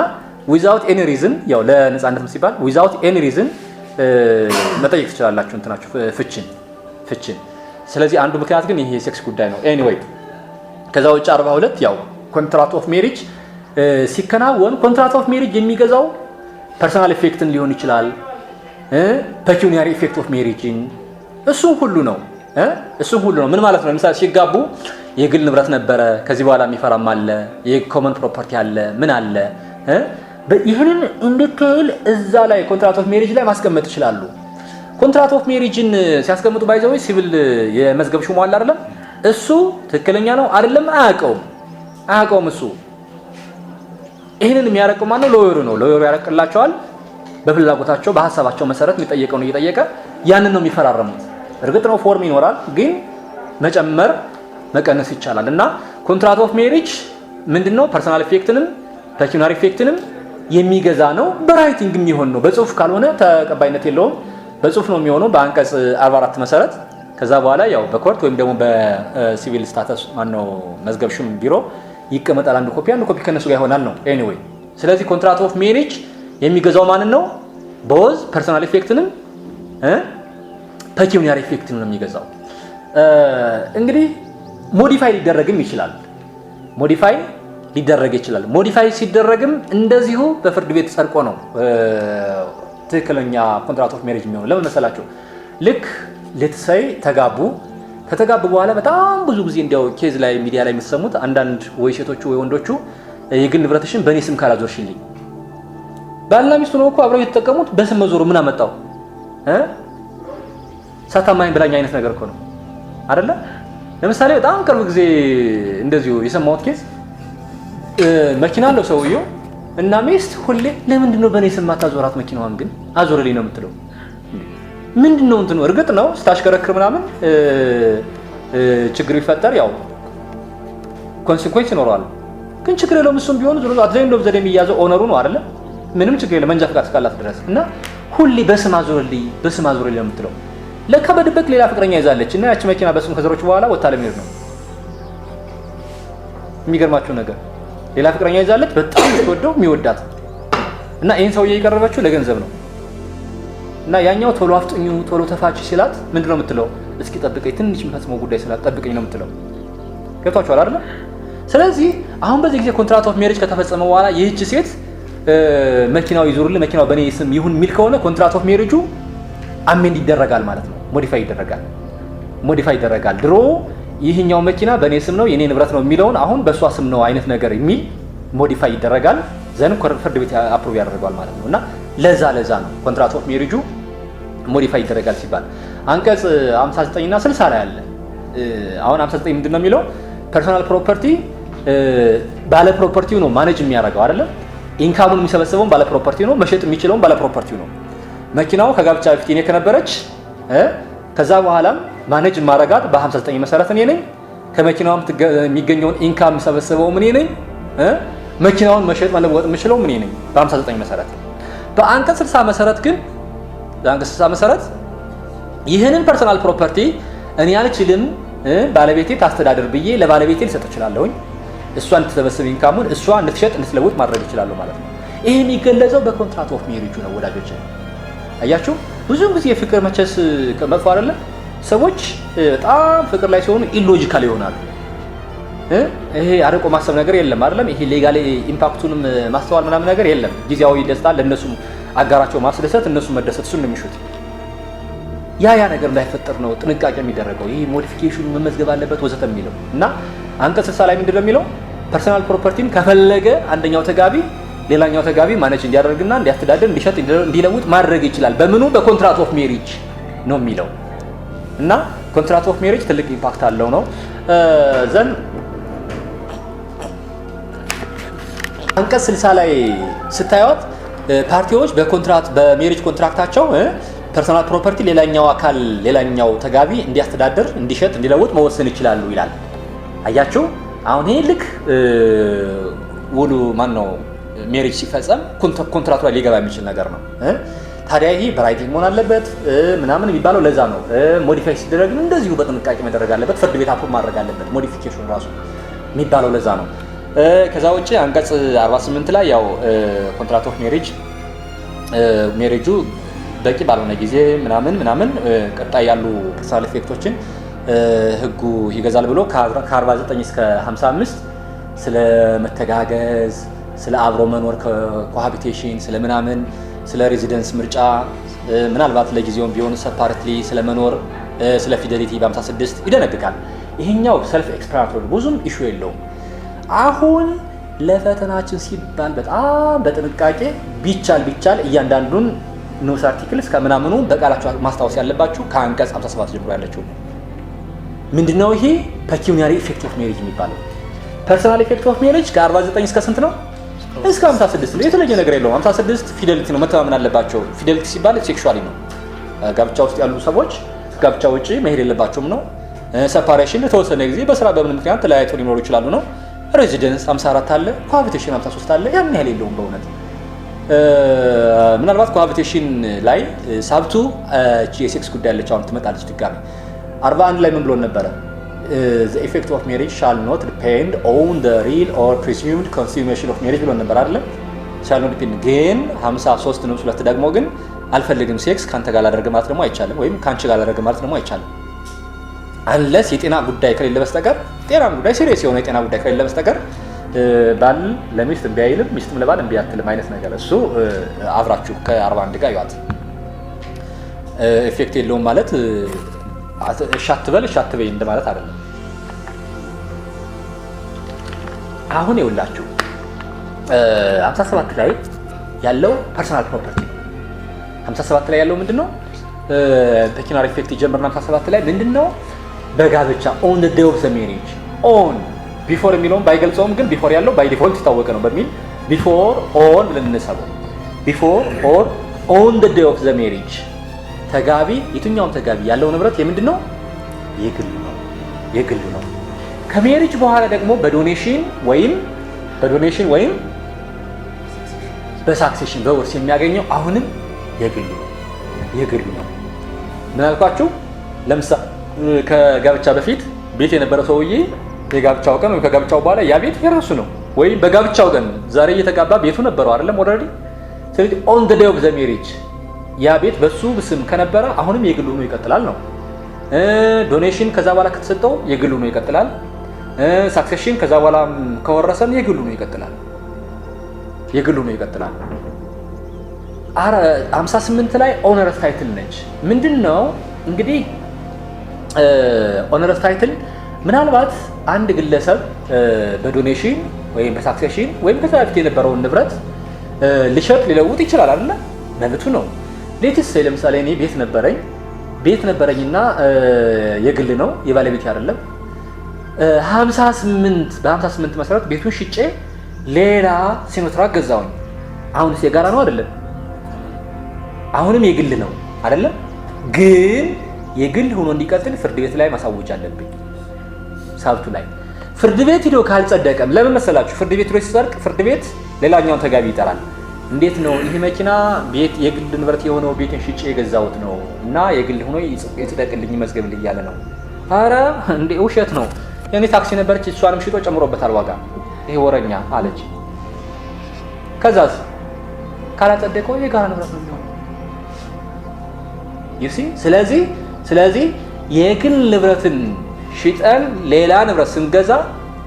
ዊዛውት ኤኒ ሪዝን ያው ለነጻነት ሲባል ዊዛውት ኤኒ ሪዝን መጠየቅ ትችላላችሁ እንትናችሁ ፍቺን። ስለዚህ አንዱ ምክንያት ግን ይሄ የሴክስ ጉዳይ ነው። ኤኒዌይ ከዛ ውጭ 42 ያው ኮንትራክት ኦፍ ሜሪጅ ሲከናወን ኮንትራክት ኦፍ ሜሪጅ የሚገዛው ፐርሰናል ኢፌክትን ሊሆን ይችላል፣ ፔኩኒያሪ ኢፌክት ኦፍ ሜሪጅን እሱም ሁሉ ነው። ምን ማለት ነው? ለምሳሌ ሲጋቡ የግል ንብረት ነበረ፣ ከዚህ በኋላ የሚፈራም አለ፣ የኮመን ፕሮፐርቲ አለ፣ ምን አለ። ይህንን እንድትል እዛ ላይ ኮንትራክት ኦፍ ሜሪጅ ላይ ማስቀመጥ ይችላሉ። ኮንትራክት ኦፍ ሜሪጅን ሲያስቀምጡ ባይዘው ሲቪል የመዝገብ ሹሙ አለ አይደለም? እሱ ትክክለኛ ነው አይደለም አያውቀውም። እሱ ይህንን የሚያረቀው ማነው? ሎየሩ ነው። ሎየሩ ያረቅላቸዋል። በፍላጎታቸው በሀሳባቸው መሰረት የሚጠየቀውን እየጠየቀ ያንን ነው የሚፈራረሙት። እርግጥ ነው ፎርም ይኖራል፣ ግን መጨመር መቀነስ ይቻላል። እና ኮንትራክት ኦፍ ሜሪጅ ምንድነው? ፐርሰናል ኢፌክትንም ፔኩኒያሪ ኢፌክትንም የሚገዛ ነው። በራይቲንግ የሚሆን ነው። በጽሁፍ ካልሆነ ተቀባይነት የለውም። በጽሁፍ ነው የሚሆነው በአንቀጽ 44 መሰረት። ከዛ በኋላ ያው በኮርት ወይም ደግሞ በሲቪል ስታተስ ማነው መዝገብ ሹም ቢሮ ይቀመጣል። አንድ ኮፒ ከነሱ ጋር ይሆናል ነው። ኤኒዌይ ስለዚህ ኮንትራክት ኦፍ ሜሪጅ የሚገዛው ማንን ነው? ቦዝ ፐርሰናል ኢፌክትንም ፔኩኒያሪ ኢፌክትንም ነው የሚገዛው። እንግዲህ ሞዲፋይ ሊደረግም ይችላል። ሞዲፋይ ሲደረግም እንደዚሁ በፍርድ ቤት ጸድቆ ነው ትክክለኛ ኮንትራክት ኦፍ ሜሪጅ የሚሆነው። ለምን መሰላችሁ? ልክ ሌትሳይ ከተጋቡ በኋላ በጣም ብዙ ጊዜ እንዲያው ኬዝ ላይ ሚዲያ ላይ የምትሰሙት አንዳንድ ወይ ሴቶቹ ወይ ወንዶቹ የግል ንብረትሽን በእኔ ስም ካላዞርሽልኝ፣ ባልና ሚስቱ ነው እኮ አብረው የተጠቀሙት በስም መዞሩ ምን አመጣው? ሳታማኝ ብላኝ አይነት ነገር እኮ ነው አይደለ? ለምሳሌ በጣም ቅርብ ጊዜ እንደዚሁ የሰማሁት ኬዝ መኪና አለው ሰውየው እና ሚስት ሁሌ ለምንድን ነው በእኔ ስም ማታዞራት መኪናዋን ግን አዞርልኝ ነው የምትለው። ምንድነው እንትኑ? እርግጥ ነው ስታሽከረክር ምናምን ችግር ቢፈጠር ያው ኮንሲኩዌንስ ይኖረዋል። ግን ችግር የለውም። እሱም ቢሆን ዞሮ አትዘይን ነው ዘዴ የሚያዘው ኦነሩ ነው አይደለ? ምንም ችግር የለም። መንጃ ፈቃድ እስካላት ድረስ እና ሁሌ በስም አዞርልኝ ነው የምትለው። ለካ በድብቅ ሌላ ፍቅረኛ ይዛለች እና ያቺ መኪና በስም ከዘሮች በኋላ ወጣ ለሚሄድ ነው። የሚገርማችሁ ነገር ሌላ ፍቅረኛ ይዛለች፣ በጣም የምትወደው የሚወዳት እና ይሄን ሰውዬ የቀረበችው ለገንዘብ ነው። እና ያኛው ቶሎ አፍጥኙ ቶሎ ተፋች ሲላት ምንድነው የምትለው? እስኪ ጠብቀኝ ትንሽ የምፈጽመው ጉዳይ ስላት ጠብቀኝ ነው የምትለው። ገብቷችኋል አይደል? ስለዚህ አሁን በዚህ ጊዜ ኮንትራት ኦፍ ሜሪጅ ከተፈጸመ በኋላ ይህች ሴት መኪናው ይዞርልኝ መኪናው በእኔ ስም ይሁን የሚል ከሆነ ኮንትራት ኦፍ ሜሪጁ አሜንድ ይደረጋል ማለት ነው። ሞዲፋይ ይደረጋል። ድሮ ይህኛው መኪና በእኔ ስም ነው የኔ ንብረት ነው የሚለውን አሁን በእሷ ስም ነው አይነት ነገር የሚል ሞዲፋይ ይደረጋል። ዘን ፍርድ ቤት አፕሩቭ ያደርገዋል ማለት ነው። እና ለዛ ነው ኮንትራት ኦፍ ሜሪጁ ሞዲፋይ ይደረጋል ሲባል አንቀጽ 59 እና 60 ላይ አለ። አሁን 59 ምንድን ነው የሚለው? ፐርሰናል ፕሮፐርቲ ባለ ፕሮፐርቲው ነው ማኔጅ የሚያደርገው አይደለም። ኢንካሙን የሚሰበስበውን ባለ ፕሮፐርቲው ነው፣ መሸጥ የሚችለውን ባለ ፕሮፐርቲው ነው። መኪናው ከጋብቻ በፊት እኔ ከነበረች ከዛ በኋላም ማኔጅ ማረጋት በ59 መሰረት እኔ ነኝ። ከመኪናውም የሚገኘውን ኢንካም የሚሰበስበው እኔ ነኝ። መኪናውን መሸጥ መለወጥ የምችለው እኔ ነኝ በ59 መሰረት። በአንቀጽ 60 መሰረት ግን ይህንን ፐርሰናል ፕሮፐርቲ እኔ አልችልም ባለቤቴ ታስተዳድር ብዬ ለባለቤቴ ልሰጥ እችላለሁኝ። እሷ እንድትሰበስብ ኢንካሙን እሷ እንድትሸጥ እንድትለውጥ ማድረግ እችላለሁ ማለት ነው። ይሄ የሚገለጸው በኮንትራት ኦፍ ሜሪጁ ነው ወዳጆች። አያችሁ ብዙውን ጊዜ ፍቅር መቼስ መጥፎ አይደለም። ሰዎች በጣም ፍቅር ላይ ሲሆኑ ኢሎጂካል ይሆናሉ። ይሄ አርቆ ማሰብ ነገር የለም አይደለም። ይሄ ሌጋሊ ኢምፓክቱንም ማስተዋል ምናምን ነገር የለም። ጊዜያዊ ደስታ ለነሱም አጋራቸው ማስደሰት እነሱ መደሰት እሱን ነው የሚሹት። ያ ነገር እንዳይፈጠር ነው ጥንቃቄ የሚደረገው። ይሄ ሞዲፊኬሽኑ መመዝገብ አለበት ወዘተ የሚለው እና አንቀጽ 60 ላይ ምንድነው የሚለው? ፐርሰናል ፕሮፐርቲን ከፈለገ አንደኛው ተጋቢ ሌላኛው ተጋቢ ማኔጅ እንዲያደርግና እንዲያስተዳድር እንዲሸጥ እንዲለውጥ ማድረግ ይችላል። በምኑ? በኮንትራት ኦፍ ሜሪጅ ነው የሚለው እና ኮንትራት ኦፍ ሜሪጅ ትልቅ ኢምፓክት አለው ነው። ዘን አንቀጽ 60 ላይ ስታዩት ፓርቲዎች በሜሪጅ ኮንትራክታቸው ፐርሰናል ፕሮፐርቲ ሌላኛው ተጋቢ እንዲያስተዳድር እንዲሸጥ እንዲለውጥ መወሰን ይችላሉ ይላል። አያችሁ አሁን ይሄ ልክ ውሉ ማነው ሜሪጅ ሲፈጸም ኮንትራክቱ ላይ ሊገባ የሚችል ነገር ነው። ታዲያ ይሄ በራይቲንግ መሆን አለበት ምናምን የሚባለው ለዛ ነው። ሞዲፋይ ሲደረግ እንደዚሁ በጥንቃቄ መደረግ አለበት። ፍርድ ቤት አፕሩቭ ማድረግ አለበት። ሞዲፊኬሽን ራሱ የሚባለው ለዛ ነው። ከዛ ውጪ አንቀጽ 48 ላይ ያው ኮንትራት ኦፍ ሜሪጁ በቂ ባልሆነ ጊዜ ምናምን ቀጣይ ያሉ ፐርሰናል ኢፌክቶችን ህጉ ይገዛል ብሎ ከ49 እስከ 55 ስለ መተጋገዝ፣ ስለ አብሮ መኖር ኮሃቢቴሽን፣ ስለ ምናምን ስለ ሬዚደንስ ምርጫ ምናልባት ለጊዜውም ቢሆን ሰፓሬትሊ ስለ መኖር ስለ ፊደሊቲ በ56 ይደነግጋል። ይሄኛው ሰልፍ ኤክስፕላናቶሪ ብዙም ኢሹ የለውም። አሁን ለፈተናችን ሲባል በጣም በጥንቃቄ ቢቻል እያንዳንዱን ንዑስ አርቲክል እስከ ምናምኑ በቃላችሁ ማስታወስ ያለባችሁ ከአንቀጽ 57 ጀምሮ ያለችው ምንድነው? ይሄ ፔኪዩኒያሪ ኢፌክት ኦፍ ሜሪጅ የሚባለው ፐርሰናል ኢፌክት ኦፍ ሜሪጅ ከ49 እስከ ስንት ነው? እስከ 56 ነው። የተለየ ነገር የለውም። 56 ፊደሊቲ ነው፣ መተማመን አለባቸው። ፊደሊቲ ሲባል ሴክሹዋሊ ነው። ጋብቻ ውስጥ ያሉ ሰዎች ጋብቻ ውጪ መሄድ የለባቸውም ነው። ሰፓሬሽን ለተወሰነ ጊዜ በስራ በምን ምክንያት ተለያይተው ሊኖሩ ይችላሉ ነው። ሬዚደንስ 54 አለ፣ ኮሃቢቴሽን 53 አለ። ያን ያህል የለውም በእውነት። ምናልባት ኮሃቢቴሽን ላይ ሳብቱ የሴክስ ጉዳይ ያለች አሁን ትመጣለች ድጋሚ 41 ላይ ምን ብሎ ነበረ? the effect of marriage shall not depend on the real or presumed consummation of marriage ብሎ ነበር አይደል? shall not depend ግን 53 ነው ሁለት ደግሞ ግን አልፈልግም ሴክስ ካንተ ጋር ላደርግ ማለት ደግሞ አይቻልም፣ ወይም ካንቺ ጋር ላደርግ ማለት ደግሞ አይቻልም አንለስ የጤና ጉዳይ ከሌለ በስተቀር ጤና ጉዳይ ሲሪየስ የሆነ የጤና ጉዳይ ከሌለ በስተቀር ባል ለሚስት እምቢ አይልም፣ ሚስትም ለባል እምቢ አትልም አይነት ነገር እሱ አብራችሁ ከ41 ጋር ይዋት ኢፌክት የለውም ማለት እሻትበል እሻትበይ እንደማለት አይደለም። አሁን ይውላችሁ 57 ላይ ያለው ፐርሰናል ፕሮፐርቲ ነው። 57 ላይ ያለው ምንድነው? ፔኪዩኒያሪ ኢፌክት ይጀምርና 57 ላይ ምንድነው? በጋብቻ ኦን ዘ ዴይ ኦፍ ዘ ሜሪጅ ኦን ቢፎር የሚለውን ባይገልጸውም ግን ቢፎር ያለው ባይ ዲፎልት የታወቀ ነው በሚል ቢፎር ኦን ብለን እንሰበው። ቢፎር ኦር ኦን ዘ ዴይ ኦፍ ዘ ሜሪጅ ተጋቢ የትኛውም ተጋቢ ያለው ንብረት የምንድን ነው? የግሉ ነው። ከሜሪጅ በኋላ ደግሞ በዶኔሽን ወይም በሳክሴሽን በውርስ የሚያገኘው አሁንም የግሉ ነው። ምን አልኳችሁ? ለምሳሌ ከጋብቻ በፊት ቤት የነበረው ሰውዬ የጋብቻው ቀን ወይ ከጋብቻው በኋላ ያ ቤት የራሱ ነው። ወይም በጋብቻው ቀን ዛሬ እየተጋባ ቤቱ ነበረው አይደለም ኦልሬዲ። ስለዚህ ኦን ዘ ዴይ ኦፍ ዘ ሜሪጅ ያ ቤት በሱ ስም ከነበረ አሁንም የግሉ ሆኖ ይቀጥላል ነው። ዶኔሽን ከዛ በኋላ ከተሰጠው የግሉ ሆኖ ይቀጥላል። ሳክሴሽን ከዛ በኋላ ከወረሰን የግሉ ነው ይቀጥላል። 58 ላይ ኦነረስ ታይትል ነች። ምንድነው እንግዲህ ኦነረስ ታይትል ምናልባት አንድ ግለሰብ በዶኔሽን ወይም በሳክሴሽን ወይም ከዛ በፊት የነበረውን ንብረት ሊሸጥ ሊለውጥ ይችላል አይደል? መብቱ ነው። ሌትስ ለምሳሌ እኔ ቤት ነበረኝና የግል ነው የባለቤት አይደለም። 58 መሰረት ቤቱን ሽጬ ሌላ ሲኖትራክ ገዛውኝ። አሁንስ የጋራ ነው አይደለም? አሁንም የግል ነው አይደለም? ግን የግል ሆኖ እንዲቀጥል ፍርድ ቤት ላይ ማሳወጅ አለብኝ። ሳብቱ ላይ ፍርድ ቤት ሄዶ ካልጸደቀም ለምን መሰላችሁ? ፍርድ ቤት ሄዶ ሲጸድቅ ፍርድ ቤት ሌላኛውን ተጋቢ ይጠራል። እንዴት ነው ይሄ መኪና ቤት የግል ንብረት የሆነው ቤትን ሽጬ የገዛሁት ነው እና የግል ሆኖ ይጽደቅልኝ ይመዝገብልኝ እያለ ነው። አረ እንዴ ውሸት ነው። የኔ ታክሲ ነበረች እሷንም ሽጦ ጨምሮበታል ዋጋ። ይሄ ወረኛ አለች። ከዛስ ካላጸደቀው የጋራ ንብረት ነው የሚሆነው። ይሲ ስለዚህ የግል ንብረትን ሽጠን ሌላ ንብረት ስንገዛ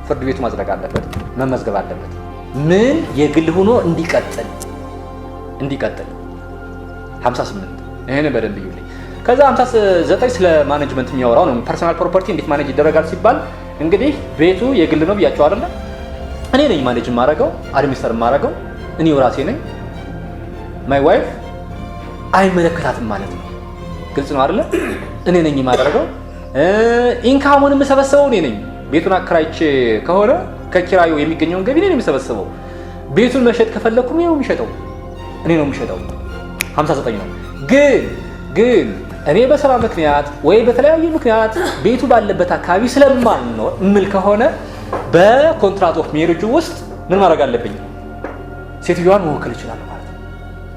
ፍርድ ቤቱ ማጽደቅ አለበት፣ መመዝገብ አለበት። ምን የግል ሆኖ እንዲቀጥል 58 ይሄን በደንብ ይዩልኝ። ከዛ 59 ስለ ማኔጅመንት የሚያወራው ነው። ፐርሰናል ፕሮፐርቲ እንዴት ማኔጅ ይደረጋል ሲባል እንግዲህ ቤቱ የግል ነው ብያቸው አይደለ? እኔ ነኝ ማኔጅ የማደርገው አድሚኒስተር የማደርገው እኔው ራሴ ነኝ። ማይ ዋይፍ አይመለከታትም ማለት ነው። ግልጽ ነው አይደለ? እኔ ነኝ የማደርገው። ኢንካሙን የምሰበስበው እኔ ነኝ። ቤቱን አከራይቼ ከሆነ ከኪራዩ የሚገኘውን ገቢ እኔ ነኝ የምሰበስበው። ቤቱን መሸጥ ከፈለኩም እኔ ነው የምሸጠው። 59 ነው። ግን እኔ በስራ ምክንያት ወይ በተለያዩ ምክንያት ቤቱ ባለበት አካባቢ ስለማልኖር እምል ከሆነ በኮንትራት ኦፍ ሜሪጅ ውስጥ ምን ማድረግ አለብኝ? ሴትዮዋን መወከል እችላለሁ ማለት ነው።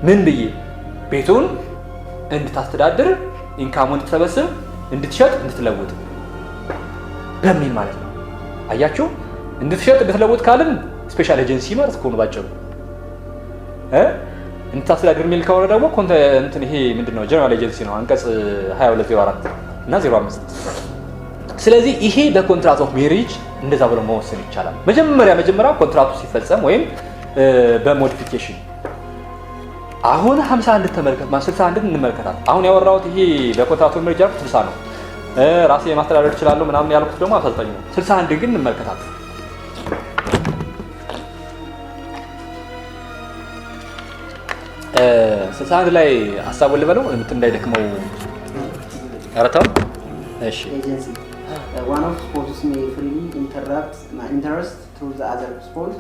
ምን ብዬ ቤቱን እንድታስተዳድር፣ ኢንካሙን እንድትሰበስብ፣ እንድትሸጥ፣ እንድትለውጥ በሚል ማለት ነው። አያችሁ? እንድትሸጥ እንድትለውጥ ካልን ስፔሻል ኤጀንሲ ማለት እኮ ነው ባጭሩ። እንድታስተዳድር የሚል ከሆነ ደግሞ ይሄ ምንድነው? ጀነራል ኤጀንሲ ነው። አንቀጽ 2204 እና 05። ስለዚህ ይሄ በኮንትራት ኦፍ ሜሪጅ እንደዛ ብሎ መወሰን ይቻላል። መጀመሪያ ኮንትራቱ ሲፈጸም ወይም በሞዲፊኬሽን አሁን 51 ተመልከት 61 እንመልከታት። አሁን ያወራሁት ይሄ በኮንትራት ኦፍ ሜሪጅ 60 ነው። ራሴ ማስተዳደር እችላለሁ ምናምን ያልኩት ደግሞ 19 ነው። 61 ግን እንመልከታት። 61 ላይ ሀሳቡን ልበለው እንዳይደክመው አረታው። እሺ one of spouses may freely interest through the other spouse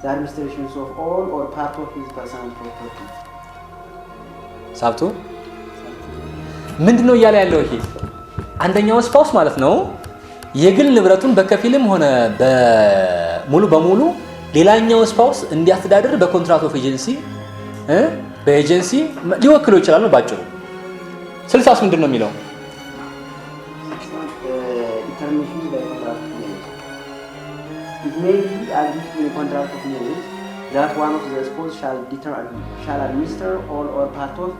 the administrations of all or part of his personal property. ሳብቱ ምንድነው እያለ ያለው? ይሄ አንደኛው ስፓውስ ማለት ነው የግል ንብረቱን በከፊልም ሆነ በሙሉ በሙሉ ሌላኛው ስፓውስ እንዲያስተዳድር በኮንትራት ኦፍ ኤጀንሲ በኤጀንሲ ሊወክለው ይችላል ነው ባጭሩ። 60ስ ምንድነው የሚለው? Determination by contract of marriage. It may be agreed in a contract of marriage that one of the spouses shall administer all or part of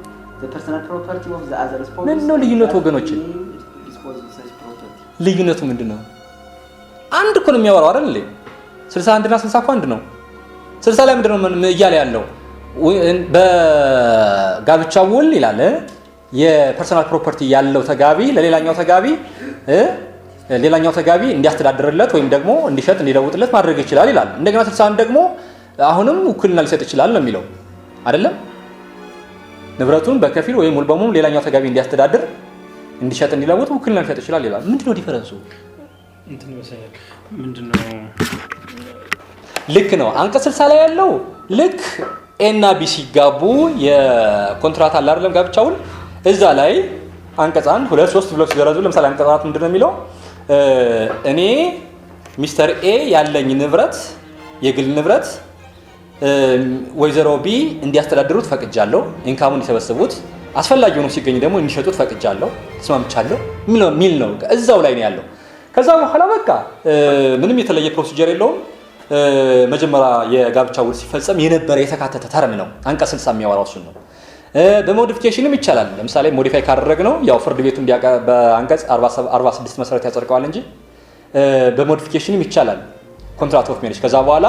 the personal property of the other spouse. ምንድነው ልዩነቱ ወገኖች? ልዩነቱ ምንድነው? አንድ እኮ ነው የሚያወራው አይደል? 61 እና 60 እኮ አንድ ነው። 60 ላይ ምንድነው እያለ ያለው? በጋብቻ ውል ይላል የፐርሰናል ፕሮፐርቲ ያለው ተጋቢ ለሌላኛው ተጋቢ እንዲያስተዳድርለት ወይም ደግሞ እንዲሸጥ እንዲለውጥለት ማድረግ ይችላል ይላል። እንደገና 61 ደግሞ አሁንም ውክልና ሊሰጥ ይችላል ነው የሚለው አይደለም? ንብረቱን በከፊል ወይም ሙሉ በሙሉ ሌላኛው ተጋቢ እንዲያስተዳድር፣ እንዲሸጥ፣ እንዲለውጥ ውክልና ሊሰጥ ይችላል ይላል። ምንድነው ዲፈረንሱ? ምንድነው? ልክ ነው። አንቀጽ 60 ላይ ያለው ልክ ኤ እና ቢ ሲጋቡ የኮንትራት አለ አይደለም ጋብቻውን እዛ ላይ አንቀጽ 1 2 3 ብለው ሲዘረዝሩ ለምሳሌ አንቀጽ 4 ምንድነው የሚለው? እኔ ሚስተር ኤ ያለኝ ንብረት የግል ንብረት ወይዘሮ ቢ እንዲያስተዳድሩት ፈቅጃለሁ፣ ኢንካሙን እንዲሰበስቡት፣ አስፈላጊ ሆኖ ሲገኝ ደግሞ እንዲሸጡት ፈቅጃለሁ፣ ተስማምቻለሁ ሚል ነው እዛው ላይ ነው ያለው። ከዛ በኋላ በቃ ምንም የተለየ ፕሮሲጀር የለውም። መጀመሪያ የጋብቻ ውል ሲፈጸም የነበረ የተካተተ ተርም ነው። አንቀጽ 60 የሚያወራው እሱ ነው። በሞዲፊኬሽንም ይቻላል። ለምሳሌ ሞዲፋይ ካደረግነው ያው ፍርድ ቤቱ በአንቀጽ 46 መሰረት ያጸድቀዋል እንጂ በሞዲፊኬሽንም ይቻላል ኮንትራክት ኦፍ ሜሪጅ። ከዛ በኋላ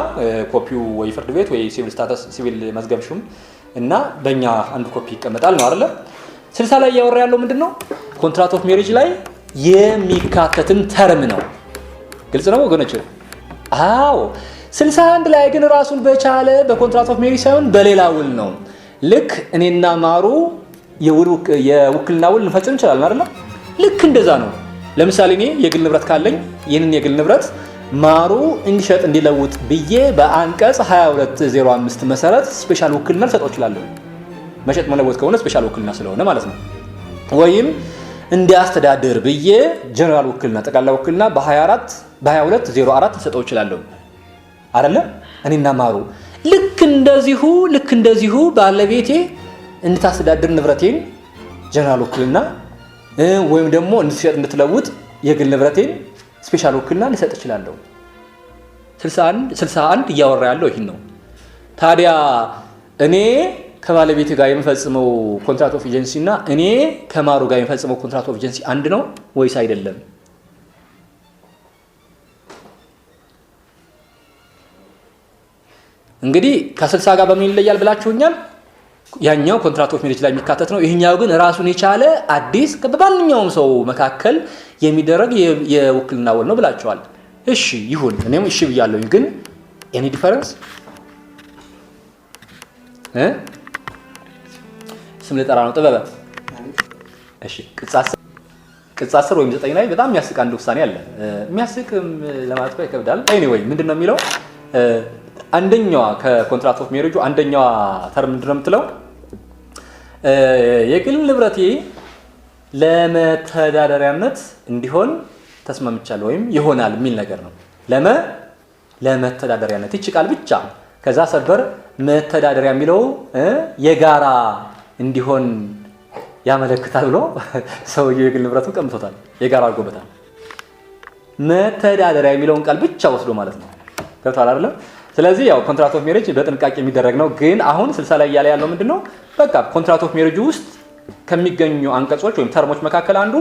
ኮፒው ወይ ፍርድ ቤት ወይ ሲቪል ስታተስ ሲቪል መዝገብ ሹም እና በእኛ አንድ ኮፒ ይቀመጣል ነው አይደለ? 60 ላይ እያወራ ያለው ምንድነው? ኮንትራክት ኦፍ ሜሪጅ ላይ የሚካተትን ተርም ነው። ግልጽ ነው ወገኖች? አዎ 61 ላይ ግን ራሱን በቻለ በኮንትራክት ኦፍ ሜሪጅ ሳይሆን በሌላ ውል ነው። ልክ እኔና ማሩ የውክልና ውል እንፈጽም እንችላለን አይደል? ልክ እንደዛ ነው። ለምሳሌ እኔ የግል ንብረት ካለኝ ይህንን የግል ንብረት ማሩ እንዲሸጥ እንዲለውጥ ብዬ በአንቀጽ 2205 መሰረት ስፔሻል ውክልና ልሰጠው እችላለሁ። መሸጥ መለወጥ ከሆነ ስፔሻል ውክልና ስለሆነ ማለት ነው። ወይም እንዲያስተዳድር ብዬ ጀነራል ውክልና ጠቅላላ ውክልና በ2204 ልሰጠው እችላለሁ አይደለ? እኔና ማሩ ልክ እንደዚሁ ባለቤቴ እንድታስተዳድር ንብረቴን ጀነራል ውክልና ወይም ደግሞ እንድትሸጥ እንድትለውጥ የግል ንብረቴን ስፔሻል ውክልና ልሰጥ እችላለሁ። 61 እያወራ ያለው ይህን ነው። ታዲያ እኔ ከባለቤቴ ጋር የምፈጽመው ኮንትራክት ኦፍ ኤጀንሲ እና እኔ ከማሩ ጋር የምፈጽመው ኮንትራክት ኦፍ ኤጀንሲ አንድ ነው ወይስ አይደለም? እንግዲህ ከ60 ጋር በምን ይለያል ብላችሁኛል። ያኛው ኮንትራክት ኦፍ ሜሪጅ ላይ የሚካተት ነው። ይሄኛው ግን ራሱን የቻለ አዲስ በማንኛውም ሰው መካከል የሚደረግ የውክልና ውል ነው ብላችኋል። እሺ ይሁን፣ እኔም እሺ ብያለሁኝ። ግን ኤኒ ዲፈረንስ ስም ልጠራ ነው ጥበበ። እሺ ቅጽ 10 ወይም 9 ላይ በጣም የሚያስቅ አንድ ውሳኔ አለ። የሚያስቅ ለማለት ይከብዳል። ኤኒዌይ ምንድነው የሚለው? አንደኛዋ ከኮንትራክት ኦፍ ሜሪጁ አንደኛዋ ተርም ምንድነው የምትለው? የግል ንብረቴ ለመተዳደሪያነት እንዲሆን ተስማምቻለሁ ወይም ይሆናል የሚል ነገር ነው። ለመተዳደሪያነት ይቺ ቃል ብቻ ከዛ ሰበር መተዳደሪያ የሚለው የጋራ እንዲሆን ያመለክታል ብሎ ሰውየው የግል ንብረቱን ቀምቶታል፣ የጋራ አድርጎበታል። መተዳደሪያ የሚለውን ቃል ብቻ ወስዶ ማለት ነው። ገብቷል አይደለም? ስለዚህ ያው ኮንትራክት ኦፍ ሜሪጅ በጥንቃቄ የሚደረግ ነው። ግን አሁን 60 ላይ እያለ ያለው ምንድነው? በቃ ኮንትራክት ኦፍ ሜሪጅ ውስጥ ከሚገኙ አንቀጾች ወይም ተርሞች መካከል አንዱ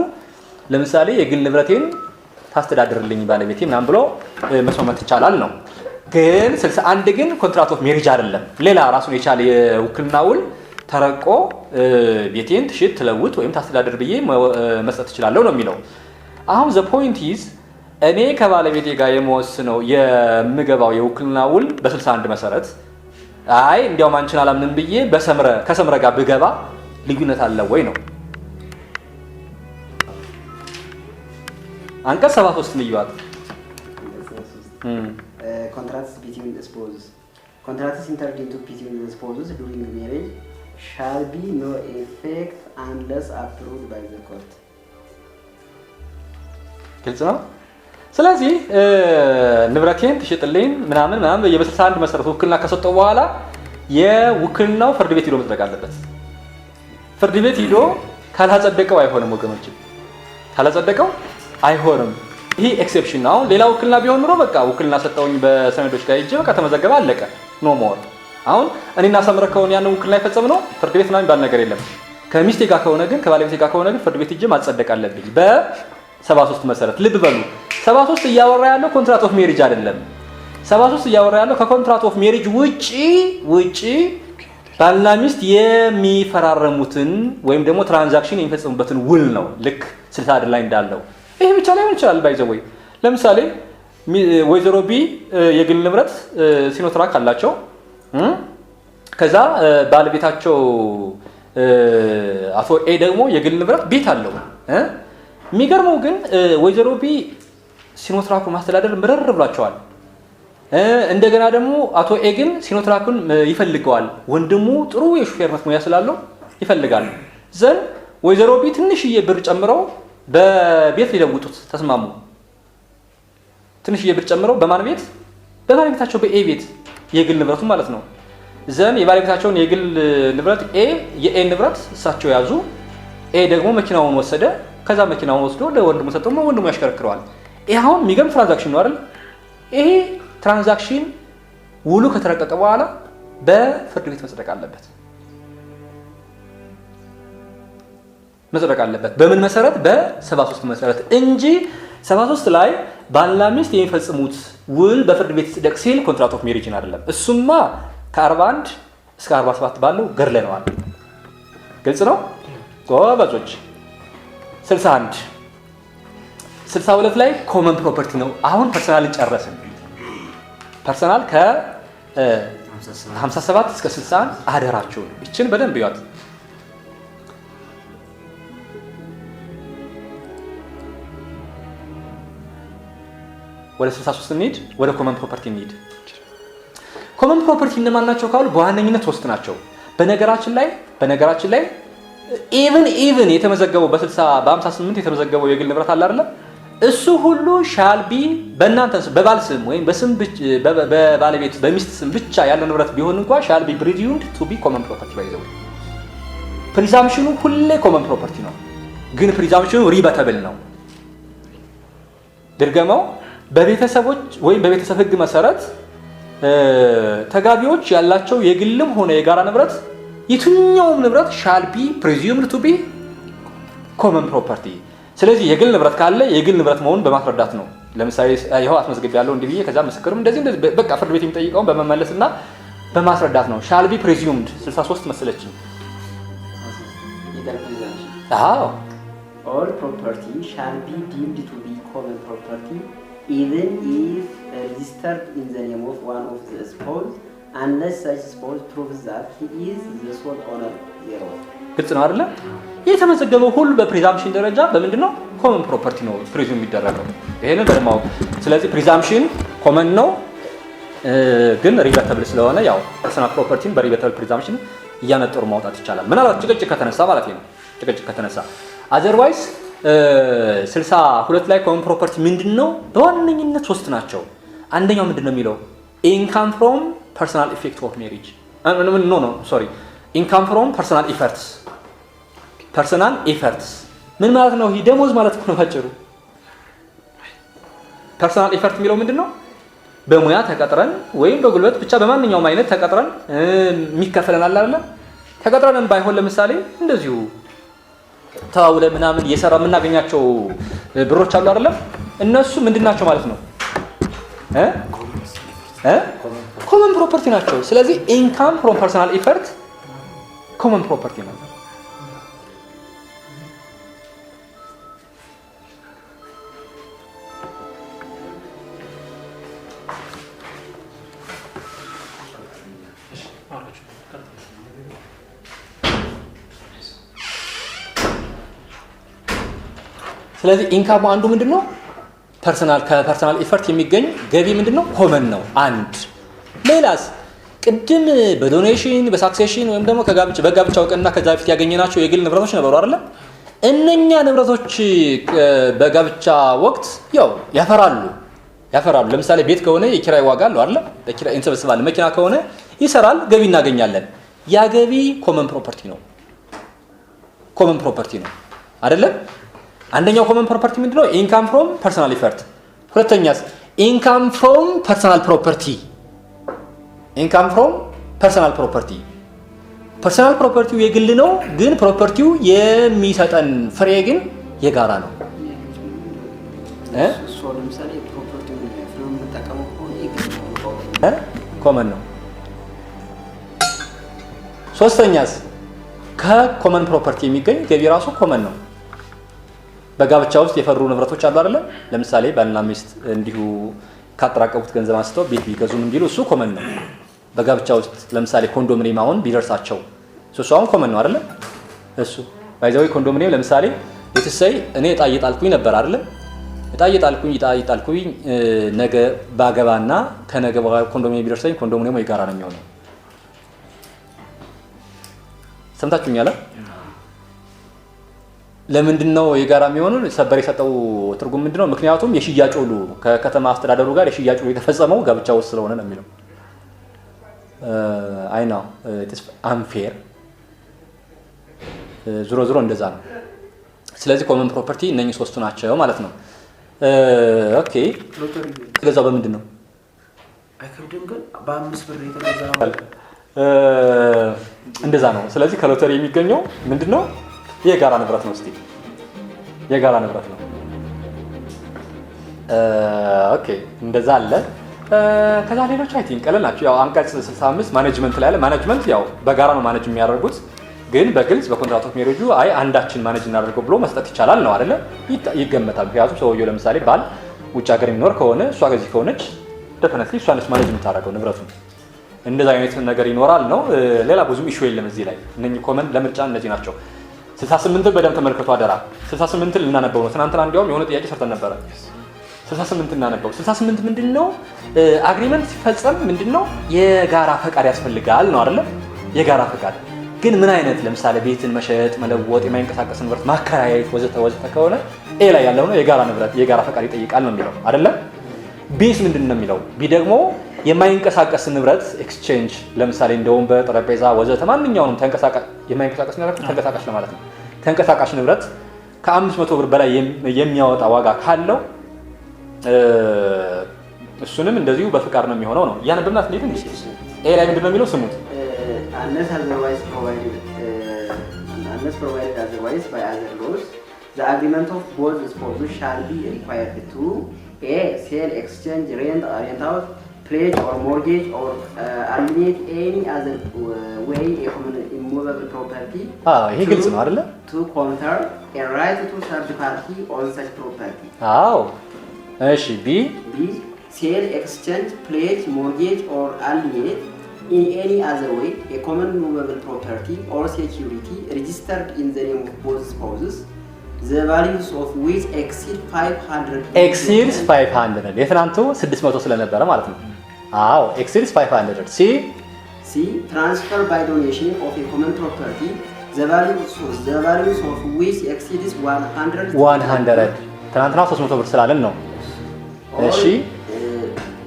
ለምሳሌ የግል ንብረቴን ታስተዳድርልኝ ባለቤቴ ምናምን ብሎ መስማማት ይቻላል ነው። ግን 61 ግን ኮንትራክት ኦፍ ሜሪጅ አይደለም። ሌላ ራሱን የቻለ የውክልና ውል ተረቆ ቤቴን ትሽጥ ትለውጥ ወይም ታስተዳድር ብዬ መስጠት እችላለሁ ነው የሚለው። አሁን ዘ ፖይንት ኢዝ እኔ ከባለቤቴ ጋር የምወስነው የምገባው የውክልና ውል በ61 መሰረት አይ እንዲያውም አንቺን አላምንም ብዬ ከሰምረ ጋር ብገባ ልዩነት አለ ወይ ነው። አንቀጽ 73 ልዩዋት contracts between spouses contracts entered into between the spouses during marriage shall be no effect unless approved by the court. ግልጽ ነው። ስለዚህ ንብረቴን ትሽጥልኝ ምናምን በ61 መሰረት ውክልና ከሰጠው በኋላ የውክልናው ፍርድ ቤት ሄዶ መጽደቅ አለበት። ፍርድ ቤት ሄዶ ካላጸደቀው አይሆንም ወገኖች፣ ካላጸደቀው አይሆንም። ይሄ ኤክሴፕሽን ነው። ሌላ ውክልና ቢሆን ኑሮ በቃ ውክልና ሰጠውኝ በሰነዶች ጋር ሂጅ በቃ ተመዘገበ አለቀ፣ ኖ ሞር። አሁን እኔና ሰምረ ከሆነ ያን ውክልና ይፈጸም ነው ፍርድ ቤት ምናምን ባል ነገር የለም። ከሚስቴ ጋር ከሆነ ግን ከባለቤቴ ጋር ከሆነ ግን ፍርድ ቤት ሂጅ ማጸደቅ አለብኝ በ73 መሰረት። ልብ በሉ 73 እያወራ ያለው ኮንትራክት ኦፍ ሜሪጅ አይደለም። 73 እያወራ ያለው ከኮንትራክት ኦፍ ሜሪጅ ውጪ ባልና ሚስት የሚፈራረሙትን ወይም ደግሞ ትራንዛክሽን የሚፈጽሙበትን ውል ነው። ልክ 60 ላይ እንዳለው ይሄ ብቻ ላይሆን ይችላል። ባይዘው ወይ ለምሳሌ ወይዘሮ ቢ የግል ንብረት ሲኖትራክ አላቸው። ከዛ ባለቤታቸው አቶ ኤ ደግሞ የግል ንብረት ቤት አለው። የሚገርመው ግን ወይዘሮ ቢ ሲኖትራኩ ማስተዳደር ምርር ብሏቸዋል። እንደገና ደግሞ አቶ ኤ ግን ሲኖትራኩን ይፈልገዋል። ወንድሙ ጥሩ የሹፌርነት ሙያ ስላለው ይፈልጋል። ዘን ወይዘሮ ቢ ትንሽዬ ብር ጨምረው በቤት ሊለውጡት ተስማሙ። ትንሽዬ ብር ጨምረው በማን ቤት? በባለቤታቸው በኤ ቤት የግል ንብረቱ ማለት ነው። ዘን የባለቤታቸውን የግል ንብረት የኤ ንብረት እሳቸው ያዙ። ኤ ደግሞ መኪናውን ወሰደ። ከዛ መኪናውን ወስዶ ለወንድሙ ሰጠው፣ ወንድሙ ያሽከረክረዋል። ይሄ አሁን የሚገርም ትራንዛክሽን ነው አይደል? ይሄ ትራንዛክሽን ውሉ ከተረቀቀ በኋላ በፍርድ ቤት መጽደቅ አለበት። በምን መሰረት? በ73 መሰረት እንጂ 73 ላይ ባልና ሚስት የሚፈጽሙት ውል በፍርድ ቤት ይጽደቅ ሲል ኮንትራክት ኦፍ ሜሪጅን አይደለም። እሱማ ከ41 እስከ 47 ባለው ገድለነዋል። ግልጽ ነው ጎበዞች። 61 62 ላይ ኮመን ፕሮፐርቲ ነው። አሁን ፐርሰናልን ጨረስን። ፐርሰናል ከ57 እስከ 61 አደራችሁን እችን በደንብ ይዋት። ወደ 63 እንሂድ። ወደ ኮመን ፕሮፐርቲ እንሂድ። ኮመን ፕሮፐርቲ እነማን ናቸው ካሉ በዋነኝነት ሶስት ናቸው። በነገራችን ላይ ኢቭን የተመዘገበው በ58 የተመዘገበው የግል ንብረት አለ አይደል? እሱ ሁሉ ሻልቢ በእናንተ በባል ስም ወይም በስም በባለቤት በሚስት ስም ብቻ ያለ ንብረት ቢሆን እንኳን ሻልቢ ፕሪዚዩምድ ቱ ቢ ኮመን ፕሮፐርቲ ባይዘው። ፕሪዛምፕሽኑ ሁሌ ኮመን ፕሮፐርቲ ነው፣ ግን ፕሪዛምፕሽኑ ሪበተብል ነው። ድርገመው በቤተሰቦች ወይም በቤተሰብ ሕግ መሰረት ተጋቢዎች ያላቸው የግልም ሆነ የጋራ ንብረት የትኛውም ንብረት ሻል ቢ ፕሪዚዩምድ ቱ ቢ ኮመን ፕሮፐርቲ። ስለዚህ የግል ንብረት ካለ የግል ንብረት መሆኑን በማስረዳት ነው። ለምሳሌ ይኸው አስመዝግብ ያለው እንዲህ ብዬ ከዛ ምስክርም እንደዚህ በቃ ፍርድ ቤት የሚጠይቀውን በመመለስና በማስረዳት ነው። ሻል ቢ ፕሪዚዩምድ 63 መሰለችኝ። አዎ all property shall be deemed to be common property even if registered in the name of one of the spouse unless such spouse proves that he is the sole owner thereof. ግልጽ ነው አይደለ? የተመዘገበው ሁሉ በፕሪዛምፕሽን ደረጃ በምንድነው ኮመን ፕሮፐርቲ ነው ፕሪዚዩም የሚደረገው። ይሄንን በደንብ አውቁ። ስለዚህ ፕሪዛምፕሽን ኮመን ነው፣ ግን ሪቨርተብል ስለሆነ ያው ፐርሰናል ፕሮፐርቲን በሪቨርተብል ፕሪዛምፕሽን እያነጠሩ ማውጣት ይቻላል። ምናልባት ጭቅጭቅ ከተነሳ ማለት ነው። ጭቅጭቅ ከተነሳ አዘርዋይስ 62 ላይ ኮመን ፕሮፐርቲ ምንድነው? በዋነኝነት ሶስት ናቸው። አንደኛው ምንድነው የሚለው ኢንካም ፍሮም ፐርሰናል ኢፌክት ኦፍ ሜሪጅ ኢንካም ፍሮም ፐርሰናል ኢፈርትስ። ፐርሰናል ኢፈርትስ ምን ማለት ነው? ይሄ ደሞዝ ማለት ነው ባጭሩ። ፐርሰናል ኢፈርት የሚለው ምንድነው? በሙያ ተቀጥረን ወይም በጉልበት ብቻ በማንኛውም አይነት ተቀጥረን የሚከፈለን አለ አይደል? ተቀጥረንም ባይሆን ለምሳሌ እንደዚሁ ታውለ ምናምን እየሰራ የምናገኛቸው ብሮች አሉ አይደለም? እነሱ ምንድናቸው ማለት ነው? ኮመን ፕሮፐርቲ ናቸው። ስለዚህ ኢንካም ፍሮም ፐርሰናል ኢፈርት ኮመን ፕሮፐርቲ ነው። ስለዚህ ኢንካም አንዱ ምንድነው? ከፐርሰናል ኢፈርት የሚገኝ ገቢ ምንድነው? ኮመን ነው። አንድ ሌላስ ቅድም በዶኔሽን በሳክሴሽን ወይም ደግሞ በጋብቻ እውቅና ከዛ በፊት ያገኘናቸው የግል ንብረቶች ነበሩ አይደል? እነኛ ንብረቶች በጋብቻ ወቅት ያው ያፈራሉ። ለምሳሌ ቤት ከሆነ የኪራይ ዋጋ አለው አይደል? በኪራይ እንሰበስባለን። መኪና ከሆነ ይሰራል፣ ገቢ እናገኛለን። ያ ገቢ ኮመን ፕሮፐርቲ ነው። አይደለም? አንደኛው ኮመን ፕሮፐርቲ ምንድነው? ኢንካም ፍሮም ፐርሰናል ኢፈርት። ሁለተኛስ ኢንካም ፍሮም ፐርሰናል ፕሮፐርቲ። ፐርሰናል ፕሮፐርቲው የግል ነው፣ ግን ፕሮፐርቲው የሚሰጠን ፍሬ ግን የጋራ ነው። ኮመን ነው። ሶስተኛስ ከኮመን ፕሮፐርቲ የሚገኝ ገቢ ራሱ ኮመን ነው። በጋብቻ ውስጥ የፈሩ ንብረቶች አሉ አይደል? ለምሳሌ ባልና ሚስት እንዲሁ ካጠራቀሙት ገንዘብ አንስተው ቤት ቢገዙም ቢሉ እሱ ኮመን ነው። በጋብቻ ውስጥ ለምሳሌ ኮንዶሚኒየም አሁን ቢደርሳቸው እሱ አሁን ኮመን ነው አይደል? እሱ ባይዘው ኮንዶሚኒየም ለምሳሌ የተሰይ እኔ እጣ እየጣልኩኝ ነበር አይደል? እጣ እየጣልኩኝ ነገ ባገባና ከነገ በኋላ ኮንዶሚኒየም ቢደርሰኝ ኮንዶሚኒየሙ የጋራ ነው የሚሆነው። ሰምታችሁኛል? ለምንድነው የጋራ የሚሆነው? ሰበር የሰጠው ትርጉም ምንድነው? ምክንያቱም የሽያጭ ውሉ ከከተማ አስተዳደሩ ጋር የሽያጭ ውሉ የተፈጸመው ጋብቻ ውስጥ ስለሆነ ነው የሚለው። አይ ነው ኢትስ አንፌር። ዙሮ እንደዛ ነው። ስለዚህ ኮመን ፕሮፐርቲ እነኚህ ሶስቱ ናቸው ማለት ነው። ኦኬ ገዛው በምንድን ነው? አይከብድም ግን በ5 ብር የተገዛ ነው። እንደዛ ነው። ስለዚህ ከሎተሪ የሚገኘው ምንድነው? የጋራ ንብረት ነው። እስቲ የጋራ ንብረት ነው። ኦኬ እንደዛ አለ። ከዛ ሌሎች አይ ቲንክ ቀለል ናቸው። ያው አንቀጽ 65 ማኔጅመንት ላይ አለ። ማኔጅመንት ያው በጋራ ነው ማኔጅ የሚያደርጉት፣ ግን በግልጽ በኮንትራት ኦፍ ሜሪጁ አይ አንዳችን ማኔጅ እናደርገው ብሎ መስጠት ይቻላል ነው አይደለ? ይገመታል። ምክንያቱም ሰውየው ለምሳሌ ባል ውጭ ሀገር የሚኖር ከሆነ እሷ ከዚህ ከሆነች ደፈነትሊ እሷ ነች ማኔጅ የምታደርገው ንብረቱን። እንደዛ አይነት ነገር ይኖራል ነው። ሌላ ብዙም ኢሹ የለም እዚህ ላይ። እነኚህ ኮመንት ለምርጫ እነዚህ ናቸው። 68ን በደንብ ተመልከቱ አደራ። 68ን ልናነበው ነው። ትናንትና እንዲያውም የሆነ ጥያቄ ሰርተን ነበረ። 68 እናነበው። 68 ምንድነው? አግሪመንት ሲፈጸም ምንድነው? የጋራ ፈቃድ ያስፈልጋል ነው አይደለ? የጋራ ፈቃድ ግን ምን አይነት? ለምሳሌ ቤትን መሸጥ፣ መለወጥ፣ የማይንቀሳቀስ ንብረት ማከራየት ወዘተ ወዘተ ከሆነ ኤ ላይ ያለው ነው የጋራ ንብረት የጋራ ፈቃድ ይጠይቃል ነው የሚለው አይደለ? ቢስ ምንድነው የሚለው? ቢ ደግሞ የማይንቀሳቀስ ንብረት ኤክስቼንጅ፣ ለምሳሌ እንደ ወንበር፣ ጠረጴዛ ወዘተ ማንኛውንም የማይንቀሳቀስ ንብረት ተንቀሳቃሽ ለማለት ነው። ተንቀሳቃሽ ንብረት ከ500 ብር በላይ የሚያወጣ ዋጋ ካለው እሱንም እንደዚሁ በፍቃድ ነው የሚሆነው ነው። ያነበብናት እንዴት እንዴ? ኤ ላይ ምንድነው የሚለው? ስሙት። unless provided otherwise by other laws, the agreement of both spouses shall be required to a sell, exchange, rent out, pledge or mortgage or alienate any other way a common immovable property. ይሄ ግልጽ ነው አይደለ? To confer a right to third party on such property. እሺ ቢ sell, exchange, pledge, mortgage or alienate in any other way a common movable property or security registered in the name of both spouses, the values of which exceed 500 የትናንቱ 600 ስለነበረ ማለት ነው። exceeds 500 C transfer by donation of a common property the values of which exceeds 100 ትናንትና 300 ብር ስላለን ነው። እሺ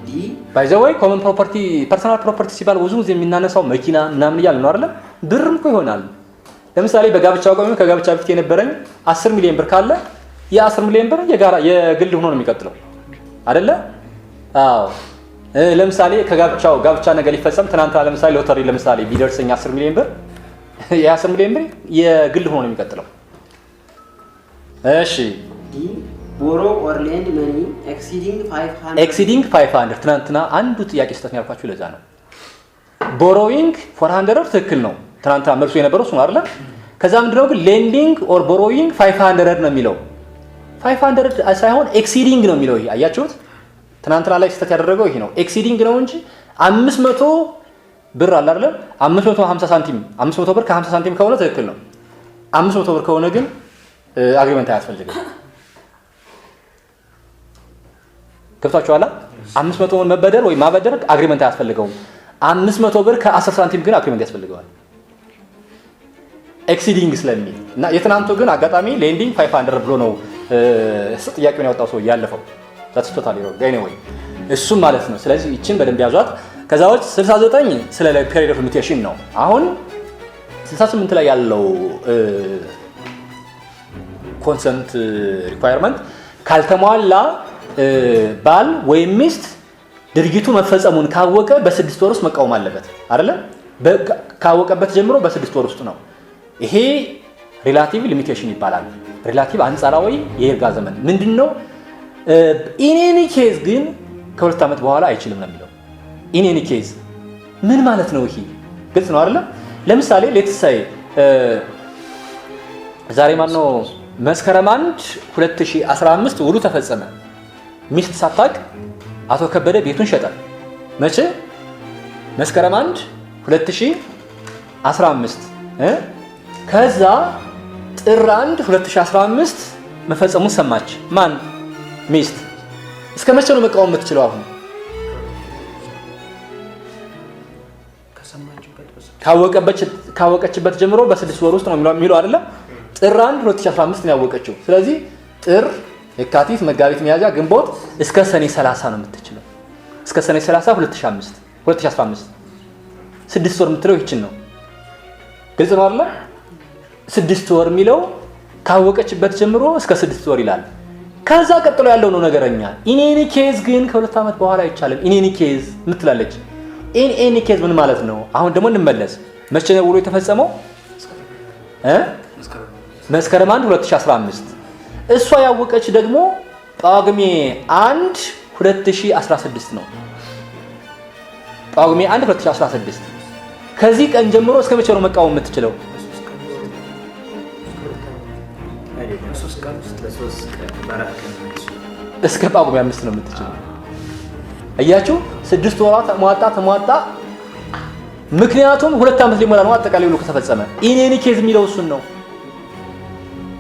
D ባይ ዘ ወይ ኮመን ፕሮፐርቲ ፐርሰናል ፕሮፐርቲ ሲባል ብዙ ጊዜ የሚናነሳው መኪና ምናምን እያልን ነው አይደለ? ብርም እኮ ይሆናል። ለምሳሌ በጋብቻ ወቅት ከጋብቻ በፊት የነበረኝ 10 ሚሊዮን ብር ካለ የ10 ሚሊዮን ብር የግል ሆኖ ነው የሚቀጥለው አይደለ? ለምሳሌ ጋብቻ ነገር ሊፈጸም ትናንትና ለምሳሌ ሎተሪ ለምሳሌ ቢደርሰኝ 10 ሚሊዮን ብር የ10 ሚሊዮን ብር የግል ሆኖ ነው የሚቀጥለው። እሺ D borrow or lend money exceeding 500 ትናንትና አንዱ ጥያቄ ስህተት ነው ያልኳችሁ ለዛ ነው። ቦሮዊንግ 400 ትክክል ነው። ትናንትና መልሱ የነበረው እሱ ነው አይደል? ከዛ ምንድነው ግን ሌንዲንግ ኦር ቦሮዊንግ 500 ነው የሚለው 500 ሳይሆን ኤክሲዲንግ ነው የሚለው። ይሄ አያችሁት? ትናንትና ላይ ስህተት ያደረገው ይሄ ነው። ኤክሲዲንግ ነው እንጂ 500 ብር አለ አይደል? 550 ሳንቲም 500 ብር ከ50 ሳንቲም ከሆነ ትክክል ነው። 500 ብር ከሆነ ግን አግሪመንት አያስፈልግም። ገብታችኋል? 500 መበደር ወይ ማበደር አግሪመንት አያስፈልገውም። 500 ብር ከ10 ሳንቲም ግን አግሪመንት ያስፈልገዋል ኤክሲዲንግ ስለሚል እና የትናንቱ ግን አጋጣሚ ሌንዲንግ 500 ብሎ ነው ጥያቄውን ያወጣው ሰው ያለፈው። that's totally wrong anyway እሱም ማለት ነው። ስለዚህ እቺን በደንብ ያዟት። ከዛዎች 69 ስለ period of limitation ነው። አሁን 68 ላይ ያለው ኮንሰንት ሪኳየርመንት ካልተሟላ ባል ወይም ሚስት ድርጊቱ መፈጸሙን ካወቀ በ6 ወር ውስጥ መቃወም አለበት አይደለ? ካወቀበት ጀምሮ በ6 ወር ውስጥ ነው። ይሄ ሪላቲቭ ሊሚቴሽን ይባላል። ሪላቲቭ አንጻራዊ የይርጋ ዘመን ምንድነው? ኢን ኤኒ ኬዝ ግን ከ2 ዓመት በኋላ አይችልም ነው የሚለው። ኢን ኤኒ ኬዝ ምን ማለት ነው? ይሄ ግልጽ ነው አይደለ? ለምሳሌ ሌትስ ሳይ ዛሬ ማነው መስከረም 1 2015 ውሉ ተፈጸመ። ሚስት ሳታቅ አቶ ከበደ ቤቱን ሸጠ። መቼ? መስከረም 1 2015 ከዛ ጥር 1 2015 መፈጸሙን ሰማች። ማን? ሚስት። እስከ መቼ ነው መቃወም የምትችለው? አሁን ካወቀችበት ጀምሮ በ6 ወር ውስጥ ነው የሚለው አይደለ? ጥር 1 2015 ነው ያወቀችው። ስለዚህ ጥር፣ የካቲት፣ መጋቢት፣ ሚያዝያ፣ ግንቦት እስከ ሰኔ 30 ነው የምትችለው። እስከ ሰኔ 30 2015 6 ወር የምትለው ይችን ነው። ግልጽ ነው አይደለ? 6 ወር የሚለው ካወቀችበት ጀምሮ እስከ 6 ወር ይላል። ከዛ ቀጥሎ ያለው ነው ነገረኛ። ኢን ኤኒ ኬዝ ግን ከ2 ዓመት በኋላ አይቻልም። ኢን ኤኒ ኬዝ ምትላለች። ኢን ኤኒ ኬዝ ምን ማለት ነው? አሁን ደግሞ እንመለስ። መቼ ነው ውሎ የተፈጸመው? መስከረም 1 2015 እሷ ያወቀች ደግሞ ጳጉሜ 1 2016 ነው። ጳጉሜ 1 2016 ከዚህ ቀን ጀምሮ እስከ መቼ ነው መቃወም የምትችለው? እስከ ጳጉሜ 5 ነው የምትችለው። እያችሁ 6 ወራት ተሟጣ። ምክንያቱም 2 ዓመት ሊሞላ ነው አጠቃላይ ሁሉ ከተፈጸመ። ኢኔኒ ኬዝ የሚለው እሱን ነው።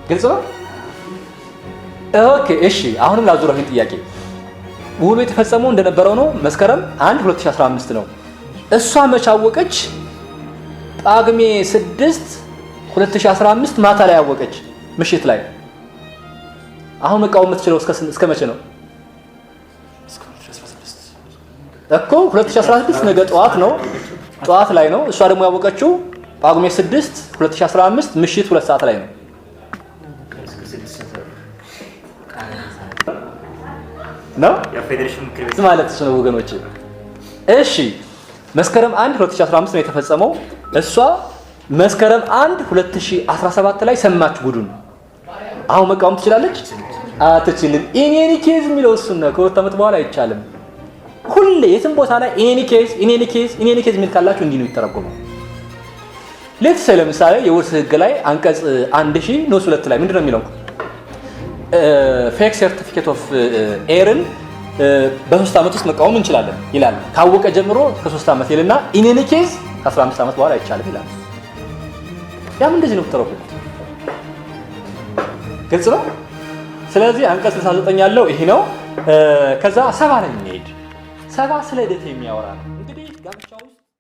ግልጽ ነው። ኦኬ እሺ፣ አሁንም ላዙረው ይሄን ጥያቄ። ውሉ የተፈጸመው እንደነበረው ነው። መስከረም 1 2015 ነው። እሷ መች አወቀች? ጳጉሜ 6 2015 ማታ ላይ አወቀች፣ ምሽት ላይ። አሁን መቃወም የምትችለው እስከ መቼ ነው? እኮ 2016 ነገ ጠዋት ነው፣ ጠዋት ላይ ነው። እሷ ደግሞ ያወቀችው ጳጉሜ 6 2015 ምሽት 2 ሰዓት ላይ ነው። ነው ማለት ነው ወገኖች። እሺ መስከረም 1 2015 ነው የተፈጸመው። እሷ መስከረም 1 2017 ላይ ሰማች ጉዱን። አሁን መቃወም ትችላለች? አትችልም። ኢኔኒ ኬዝ የሚለው እሱን ነው። ከ2 ዓመት በኋላ አይቻልም። ሁሌ የትም ቦታ ላይ ኢኔኒ ኬዝ የሚል ካላችሁ እንዲህ ነው የሚተረጎመው። ለምሳሌ የውርስ ህግ ላይ አንቀጽ 1000 ንዑስ 2 ላይ ምንድነው የሚለው? ፌክ ሰርቲፊኬት ኦፍ ኤርን በ3 ዓመት ውስጥ መቃወም እንችላለን ይላል። ካወቀ ጀምሮ ከ3 ዓመት ይልና ኢኔኒ ኬዝ ከ15 ዓመት በኋላ አይቻልም ይላል። ያም እንደዚህ ነው ተረኩት። ግልጽ ነው። ስለዚህ አንቀጽ 69 ያለው ይሄ ነው። ከዛ 70 ላይ እንሄድ። 70 ስለ ሂደት የሚያወራ ነው። እንግዲህ ጋብቻው